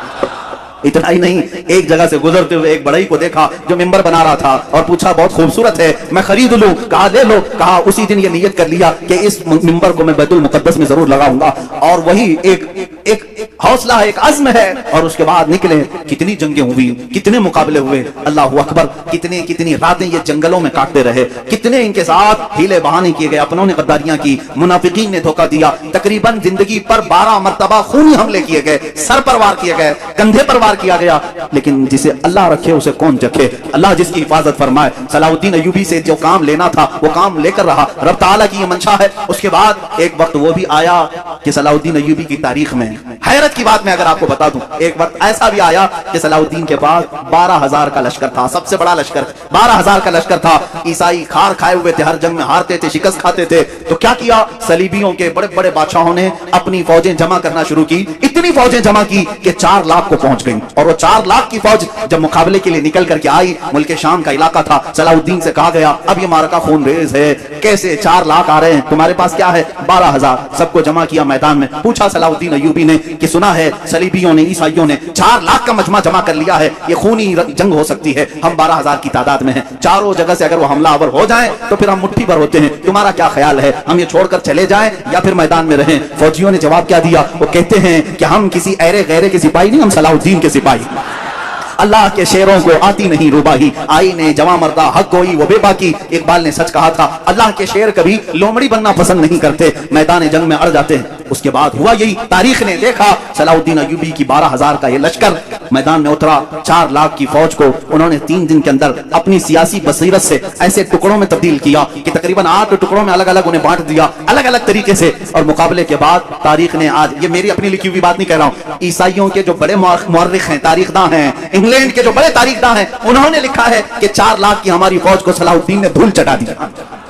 इतना ही नहीं, एक जगह से गुजरते हुए एक बड़ई को देखा जो मिंबर बना रहा था और पूछा बहुत खूबसूरत है, मैं खरीद लूं? कहा ले लो। कहा उसी दिन ये नियत कर लिया कि इस मिंबर को मैं बैतुल मुकद्दस में जरूर लगाऊंगा। और वही एक हौसला है, एक अज़्म है। और उसके बाद निकले। कितनी जंगें हुई, कितने मुकाबले हुए, अल्लाहु अकबर। कितनी रातें ये जंगलों में काटते रहे, कितने इनके साथ हीले बहाने किए गए, अपनों ने गद्दारियां की, मुनाफिकीन ने धोखा दिया। तकरीबन जिंदगी पर 12 मरतबा खूनी हमले किए गए, सर पर वार किए गए, कंधे पर वार किया गया। लेकिन जिसे अल्लाह रखे उसे कौन जखे? अल्लाह जिसकी हिफाजत फरमाए। सलाहुद्दीन अयूबी से जो काम लेना था वो काम लेकर रहा। रब ताला की ये मंशा है। उसके बाद एक वक्त वो भी आया कि सलाहुद्दीन अयूबी की तारीख में हैरत की बात मैं अगर आपको बता दूं, एक वक्त ऐसा भी आया कि सलाहुद्दीन के पास 12,000 का लश्कर था, सबसे बड़ा लश्कर 12,000 का लश्कर था। ईसाई खार खाए हुए थे, हर जंग में हारते थे, शिकस्त खाते थे। तो क्या किया? सलीबियों के बड़े बड़े बादशाहों ने अपनी फौजें जमा करना शुरू की। इतनी फौजें जमा की कि 4 लाख को पहुंच गई। और वो 4 लाख की फौज जब मुकाबले के लिए निकल करके आई, मुल्क शाम का इलाका था, सलाहुद्दीन से कहा गया अब ये मारका खून रेज है, कैसे 4 लाख आ रहे हैं, तुम्हारे पास क्या है? 12,000। सबको जमा किया मैदान में, पूछा सलाहुद्दीन अय्यूबी ने कि सुना है सलीबियों ने, ईसाइयों ने 4 लाख का मजमा जमा कर लिया है, ये खूनी जंग हो सकती है, हम 12,000 की तादाद में हैं, चारों जगह से अगर वो हमलावर हो जाएं तो फिर हम मुट्ठी भर होते हैं, तुम्हारा क्या ख्याल है, हम ये छोड़कर चले जाएं या फिर मैदान में रहें? फौजियों ने जवाब क्या दिया? वो कहते हैं कि हम किसी ऐरे गैरे के सिपाही नहीं, हम सलाहुद्दीन के सिपाही। अल्लाह के शेरों को आती नहीं रुबाही, आई ने जवा मर्दा हक गोई वो बेबाकी। इकबाल ने सच कहा था, अल्लाह के शेर कभी लोमड़ी बनना पसंद नहीं करते, मैदान जंग में अड़ जाते हैं। उसके बाद हुआ यही, तारीख ने देखा सलाहुद्दीन अय्यूबी की 12,000 का ये लश्कर मैदान में उतरा, 4 लाख की फौज को उन्होंने 3 दिन के अंदर अपनी सियासी बसीरत से ऐसे टुकड़ों में तब्दील किया कि तकरीबन 8 टुकड़ों में अलग अलग उन्हें बांट दिया, अलग अलग तरीके से। और मुकाबले के बाद तारीख ने आज, ये मेरी अपनी लिखी हुई बात नहीं कह रहा हूं, ईसाइयों के जो बड़े मुअर्रिख हैं, तारीखदां हैं, इंग्लैंड के जो बड़े तारीखदां हैं, उन्होंने लिखा है कि 4 लाख की हमारी फौज को सलाहुद्दीन ने धूल चटा दिया,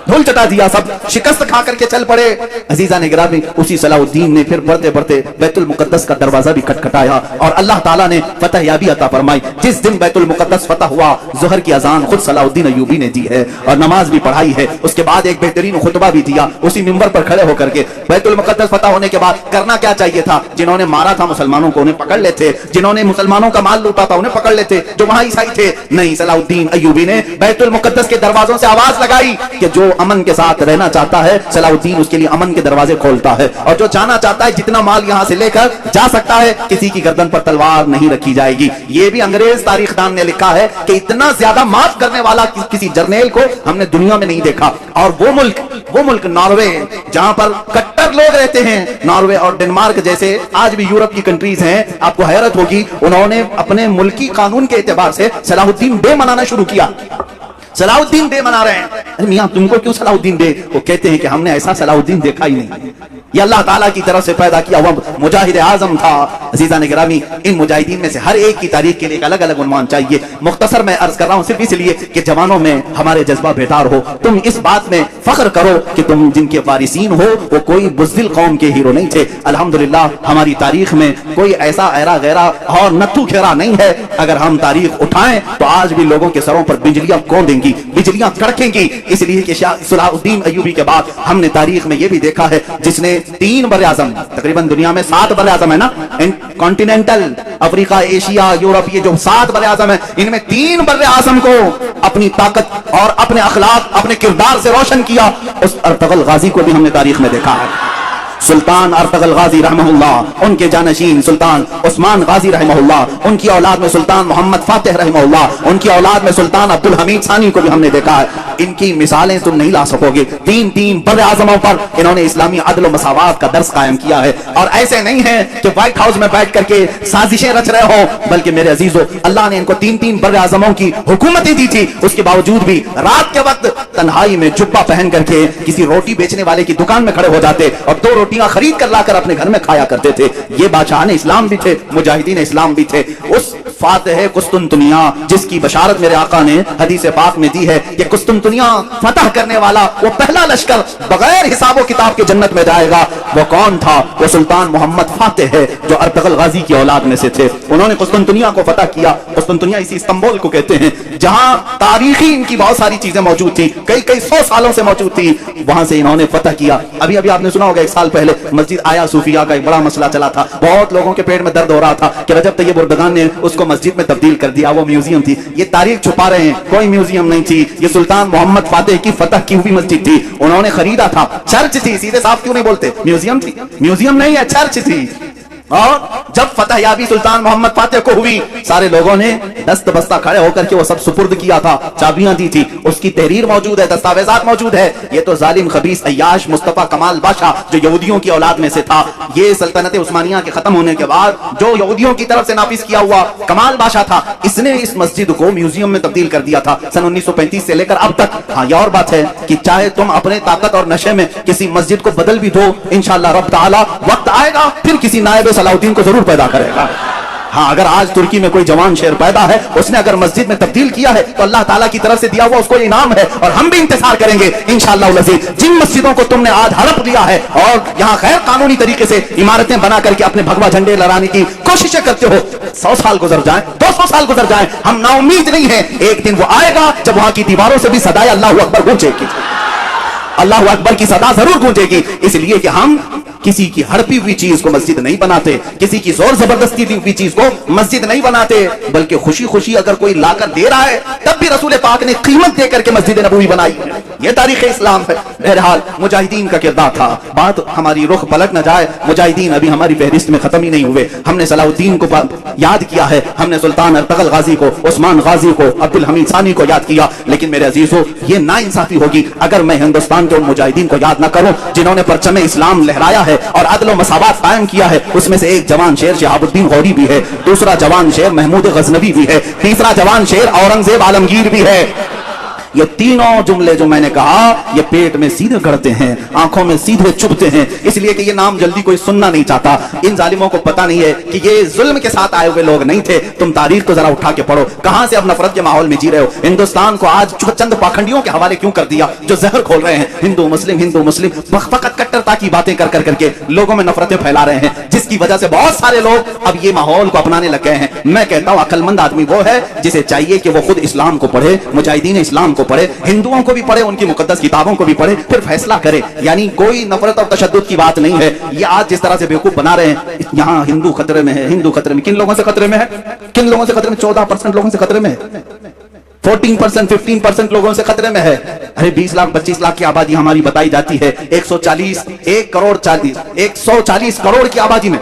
धूल चटा दिया, सब शिकस्त खा करके चल पड़े। अजीजा ने गिरामी, उसी सलाहुद्दीन ने फिर बढ़ते बढ़ते बैतुल मुकद्दस का दरवाजा भी खटखटाया और अल्लाह ताला ने फतह याबी अता फरमाई। जिस दिन बैतुल मुकद्दस फतह हुआ, ज़ोहर की अजान खुद सलाहुद्दीन अय्यूबी ने दी है और नमाज भी पढ़ाई है। उसके बाद एक बेहतरीन खुतबा भी दिया उसी मिंबर पर खड़े होकर के। बैतुल मुकद्दस फतह होने के बाद करना क्या चाहिए था? जिन्होंने मारा था मुसलमानों को उन्हें पकड़ लेते, जिन्होंने मुसलमानों का माल लूटा था उन्हें पकड़ लेते, जो वहां ईसाई थे। नहीं, सलाहुद्दीन अय्यूबी ने बैतुल मुकद्दस के दरवाजों से आवाज लगाई कि जो अमन के साथ रहना चाहता है, सलाहुद्दीन उसके लिए अमन के दरवाजे खोलता है, और जो जाना चाहता है जितना माल यहां से लेकर जा सकता है, किसी की गर्दन पर तलवार नहीं रखी जाएगी। ये भी अंग्रेज तारीखदान ने लिखा है कि इतना ज्यादा माफ करने वाला किसी जर्नेल को हमने दुनिया में नहीं देखा। और वो मुल्क नॉर्वे, जहां पर कट्टर लोग रहते हैं, नॉर्वे और डेनमार्क जैसे आज भी यूरोप की कंट्रीज हैं, आपको हैरत होगी, उन्होंने अपने मुल्की कानून के एतबार से सलाहुद्दीन डे मनाना शुरू किया। सलाहुद्दीन डे मना रहे हैं। अरे मियां, तुमको क्यों सलाहुद्दीन डे? वो कहते हैं कि हमने ऐसा सलाहुद्दीन देखा ही नहीं, ये अल्लाह ताला की तरफ से पैदा किया हुआ मुजाहिद आजम था। अजीजा ने गिरामी, इन मुजाहिदीन में से हर एक की तारीख के लिए एक अलग अलग उन्वान चाहिए। मुख्तसर मैं अर्ज कर रहा हूं सिर्फ इसलिए कि जवानों में हमारे जज्बा बेदार हो, तुम इस बात में फख्र करो कि तुम जिनके वारिसीन हो वो कोई बुज़दिल कौम के हीरो नहीं थे। अल्हम्दुलिल्लाह हमारी तारीख में कोई ऐसा ऐरा गैरा और नत्थू खेरा नहीं है। अगर हम तारीख उठाएं तो आज भी लोगों के सरों पर बिजलियां कौन देंगी, बिजलियां कड़केंगी। इसलिए कि सलाहुद्दीन अय्यूबी के बाद हमने तारीख में यह भी देखा है, जिसने 3 बर-ए-आज़म, तकरीबन दुनिया में 7 बर-ए-आज़म है ना, कॉन्टिनेंटल, अफ्रीका, एशिया, यूरोप, ये जो 7 बर-ए-आज़म है, इनमें 3 बर-ए-आज़म को अपनी ताकत और अपने अखलाक, अपने किरदार से रोशन किया। उस अर्तगल गाजी को भी हमने तारीख में देखा है। सुल्तान अर्तगल गाजी रहमहुल्लाह, उनके जानशीन सुल्तान उस्मान गाजी रहमहुल्लाह, उनकी औलाद में सुल्तान मोहम्मद फातिह रहमहुल्लाह, उनकी औलाद में सुल्तान अब्दुल हमीद सानी को भी हमने देखा है। इनकी मिसालें तुम नहीं ला सकोगे। 3 बर-ए-आज़मों पर इन्होंने इस्लामी अदल व मसावात का दर्स कायम किया है। और ऐसे नहीं है कि व्हाइट हाउस में बैठ करके साजिशें रच रहे हो, बल्कि मेरे अजीजों, अल्लाह ने इनको 3 बर-ए-आज़मों की हुकूमतें दी थी। उसके बावजूद भी रात के वक्त तन्हाई में जुब्बा पहन करके किसी रोटी बेचने वाले की दुकान में खड़े हो जाते और 2 रोटियां खरीद कर लाकर अपने घर में खाया करते थे। ये बादशाह इस्लाम भी थे, मुजाहिदीन इस्लाम भी थे। उस फातिह कुस्तुनतुनिया जिसकी बशारत मेरे आका ने हदीस पाक में दी है कि कुस्तुनतुनिया फतह करने वाला वो पहला लश्कर बगैर हिसाबो किताब के जन्नत में जाएगा, वो कौन था? वो सुल्तान मोहम्मद फातिह है, जो अर्तगल गाजी की औलाद में से थे। उन्होंने कुस्तुनतुनिया को फतह किया। कुस्तुनतुनिया इसी इस्तांबुल को कहते हैं, जहां तारीखी इनकी बहुत सारी चीजें मौजूद थी, कई 100 सालों से मौजूद थी, वहां से इन्होंने फतह किया। अभी आपने सुना होगा, 1 साल पहले मस्जिद आया सूफिया का एक बड़ा मसला चला था, बहुत लोगों के पेट में दर्द हो रहा था कि रजब तैयब उर्दगान ने उसको मस्जिद में तब्दील कर दिया, वो म्यूजियम थी। ये तारीख छुपा रहे हैं, कोई म्यूजियम नहीं थी, ये सुल्तान मोहम्मद फातिह की फतह की हुई मस्जिद थी, उन्होंने खरीदा था। चर्च थी, सीधे साफ क्यों नहीं बोलते? म्यूजियम थी, म्यूजियम नहीं है, चर्च थी। और जब फतह याबी सुल्तान मोहम्मद फातिह को हुई, सारे लोगों ने दस्त बस्ता खड़े होकर के वो सब सुपुर्द किया था, चाबियां दी थी, उसकी तहरीर मौजूद है, दस्तावेजात मौजूद है। ये तो जालिम खबीस अय्याश मुस्तफा कमाल बादशाह जो यहूदियों की औलाद में से था, ये सल्तनत उस्मानिया के खत्म होने के बाद जो यहूदियों की तरफ से नाफिज किया हुआ कमाल बादशाह था, इसने इस मस्जिद को म्यूजियम में तब्दील कर दिया था सन 1935 से लेकर अब तक। हाँ, ये और बात है कि चाहे तुम अपने ताकत और नशे में किसी मस्जिद को बदल भी दो, इंशाअल्लाह रब ताला वक्त आएगा फिर किसी नायब सलाहुद्दीन को जरूर पैदा करेगा। हाँ, अगर आज तुर्की में कोई जवान शेर पैदा है, उसने अगर मस्जिद में तब्दील किया है तो अल्लाह ताला की तरफ से दिया हुआ उसको इनाम है, और हम भी इंतजार करेंगे इंशाअल्लाह अज़ीज़। जिन मस्जिदों को तुमने आज हड़प लिया है और यहाँ गैर कानूनी तरीके से इमारतें बना करके अपने भगवा झंडे लहराने की कोशिशें करते हो, 100 साल गुजर जाए, 200 साल गुजर जाए, हम नाउम्मीद नहीं है। एक दिन वो आएगा जब वहां की दीवारों से भी सदाए अल्लाहु अकबर गूंजेगी, अल्लाहु अकबर की सदा जरूर गूंजेगी। इसलिए कि हम किसी की हड़पी हुई चीज को मस्जिद नहीं बनाते, किसी की जोर जबरदस्ती दी हुई चीज को मस्जिद नहीं बनाते, बल्कि खुशी खुशी अगर कोई लाकर दे रहा है तब भी रसूल पाक ने कीमत दे करके मस्जिद नबवी बनाई है। यह तारीख इस्लाम है। बहरहाल मुजाहिदीन का किरदार था। बात हमारी रुख पलट न जाए, मुजाहिदीन अभी हमारी फहरिस्त में खत्म ही नहीं हुए। हमने सलाहुद्दीन को याद किया है, हमने सुल्तान अर्तगल गाजी को, उस्मान गाजी को, अब्दुल हमीद सानी को याद किया, लेकिन मेरे अजीजों ये नाइंसाफी होगी अगर मैं हिंदुस्तान के उन मुजाहिदीन को याद न करूं जिन्होंने परचमे इस्लाम लहराया है और अदल व मसावत कायम किया है। उसमें से एक जवान शेर शहाबुद्दीन गौरी भी है, दूसरा जवान शेर महमूद गजनवी भी है, तीसरा जवान शेर औरंगजेब आलमगीर भी है। ये तीनों जुमले जो मैंने कहा ये पेट में सीधे गड़ते हैं, आंखों में सीधे चुभते हैं, इसलिए कि ये नाम जल्दी कोई सुनना नहीं चाहता। इन जालिमों को पता नहीं है कि ये जुल्म के साथ आए हुए लोग नहीं थे। तुम तारीख को जरा उठा के पढ़ो, कहां से अब नफरत के माहौल में जी रहे हो। हिंदुस्तान को आज चंद पाखंडियों के हवाले क्यों कर दिया जो जहर खोल रहे हैं। हिंदू मुस्लिम फकत कट्टरता की बातें कर करके लोगों में नफरतें फैला रहे हैं, जिसकी वजह से बहुत सारे लोग अब ये माहौल को अपनाने लग गए हैं। मैं कहता हूं अक्लमंद आदमी वो है जिसे चाहिए कि वो खुद इस्लाम को पढ़े, मुजाहिदीन इस्लाम को पढ़े, हिंदुओं को भी पढ़े, उनकी मुकद्दस किताबों को भी पढ़े, फिर फैसला करे। यानी कोई नफरत और तशद्दुद की बात नहीं है। ये आज जिस तरह से बेवकूफ बना रहे हैं, यहाँ हिंदू खतरे में है, हिंदू खतरे में, किन लोगों से खतरे में है, किन लोगों से खतरे में? 14% लोगों से खतरे में है, 14% 15% लोगों से खतरे में है। अरे 20 लाख 25 लाख की आबादी हमारी बताई जाती है, 140 करोड़ की आबादी में,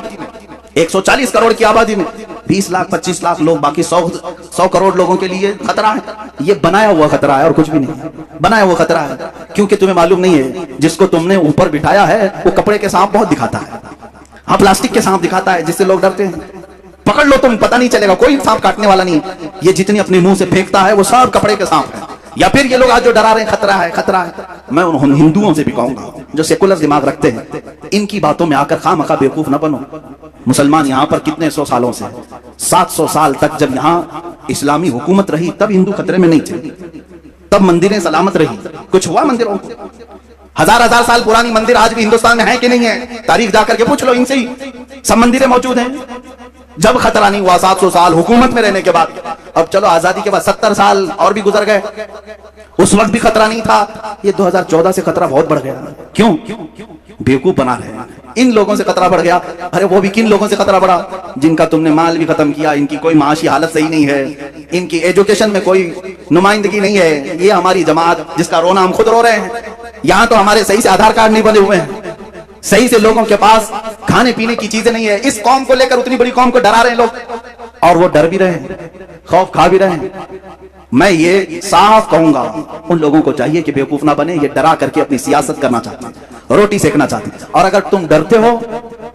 140 करोड़ की आबादी में 20 लाख 25 लाख लोग, बाकी 100 करोड़ लोगों के लिए खतरा है। ये बनाया हुआ खतरा है और कुछ भी नहीं, बनाया हुआ खतरा है। क्योंकि तुम्हें मालूम नहीं है जिसको तुमने ऊपर बिठाया है वो कपड़े के सांप बहुत दिखाता है, हाँ प्लास्टिक के सांप दिखाता है जिससे लोग डरते हैं। पकड़ लो तुम, पता नहीं चलेगा, कोई सांप काटने वाला नहीं। ये जितनी अपने मुंह से फेंकता है वो सब कपड़े के सांप है। या फिर ये लोग आज जो डरा रहे हैं खतरा है, खतरा है। मैं उन हिंदुओं से भी कहूंगा जो सेकुलर दिमाग रखते हैं, इनकी बातों में आकर खामखा बेवकूफ न बनो। मुसलमान यहाँ पर कितने 100 सालों से, 700 साल तक जब यहाँ इस्लामी हुकूमत रही तब हिंदू खतरे में नहीं थे, तब मंदिरें सलामत रही। कुछ हुआ मंदिरों को? हजार साल पुरानी मंदिर आज भी हिंदुस्तान में है कि नहीं है? तारीख जाकर के पूछ लो इनसे ही, सब मंदिरें मौजूद हैं। जब खतरा नहीं हुआ 700 साल हुकूमत में रहने के बाद, अब चलो आजादी के बाद 70 साल और भी गुजर गए, उस वक्त भी खतरा नहीं था। ये 2014 से खतरा बहुत बढ़ गया। क्यों? बेवकूफ बना रहे हैं। इन लोगों से खतरा बढ़ गया। अरे वो भी किन लोगों से खतरा बढ़ा? जिनका तुमने माल भी खत्म किया, इनकी कोई माशी हालत सही नहीं है, इनकी एजुकेशन में कोई नुमाइंदगी नहीं है। ये हमारी जमात जिसका रोना हम खुद रो रहे हैं। यहाँ तो हमारे सही से आधार कार्ड नहीं बने हुए हैं, सही से लोगों के पास खाने पीने की चीजें नहीं है। इस कौम को लेकर उतनी बड़ी कौम को डरा रहे हैं लोग, और वो डर भी रहे हैं, खौफ खा भी रहे हैं। मैं ये साफ कहूंगा, उन लोगों को चाहिए कि बेवकूफ ना बने। ये डरा करके अपनी सियासत करना चाहते हैं, रोटी सेकना चाहते हैं। और अगर तुम डरते हो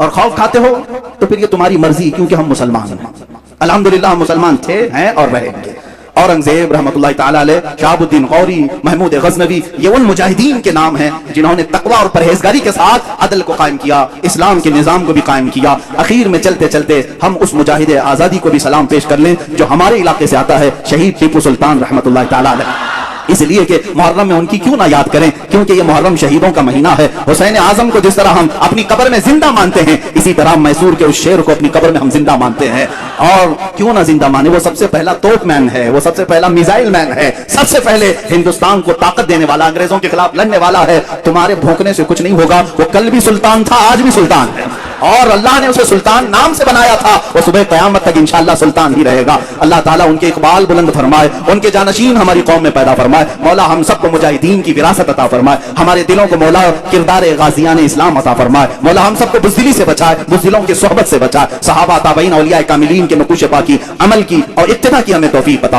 और खौफ खाते हो तो फिर ये तुम्हारी मर्जी, क्योंकि हम मुसलमान हैं। अल्हम्दुलिल्लाह मुसलमान थे, हैं और रहेंगे। औरंगजेब रहमतुल्लाह ताला अलैह, शहाबुद्दीन गौरी, महमूद गजनवी, ये उन मुजाहिदीन के नाम हैं जिन्होंने तकवा और परहेजगारी के साथ अदल को कायम किया, इस्लाम के निजाम को भी कायम किया। आखिर में चलते चलते हम उस मुजाहिद आजादी को भी सलाम पेश कर लें जो हमारे इलाके से आता है, शहीद टीपू सुल्तान रहमतुल्लाह ताला अलैह। इसलिए कि मुहर्रम में उनकी क्यों ना याद करें, क्योंकि ये मुहर्रम शहीदों का महीना है। हुसैन आजम को जिस तरह हम अपनी कब्र में जिंदा मानते हैं, इसी तरह मैसूर के उस शेर को अपनी कब्र में हम जिंदा मानते हैं। और क्यों ना जिंदा माने, वो सबसे पहला तोप मैन है, वो सबसे पहला मिसाइल मैन है, सबसे पहले हिंदुस्तान को ताकत देने वाला, अंग्रेजों के खिलाफ लड़ने वाला है। तुम्हारे भोंकने से कुछ नहीं होगा। वो कल भी सुल्तान था, आज भी सुल्तान है, और अल्लाह ने उसे सुल्तान नाम से बनाया था। वो सुबह क़यामत तक इंशाअल्लाह सुल्तान ही रहेगा। अल्लाह ताला उनके इकबाल बुलंद फरमाए, उनके जानशीन हमारी कौम में पैदा फरमाए। मौला हम सबको मुजाहिदीन की विरासत अता फरमाए, हमारे दिलों को मौला किरदार गाजियान इस्लाम अता फरमाए। मौला हम सबको बुज़दिली से बचाए, बुज़दिलों की सोहबत से बचाए। सहाबा ताबईन औलिया कामिलीन के नकुश पाकी अमल की और इत्तिबा की हमें तौफीक अता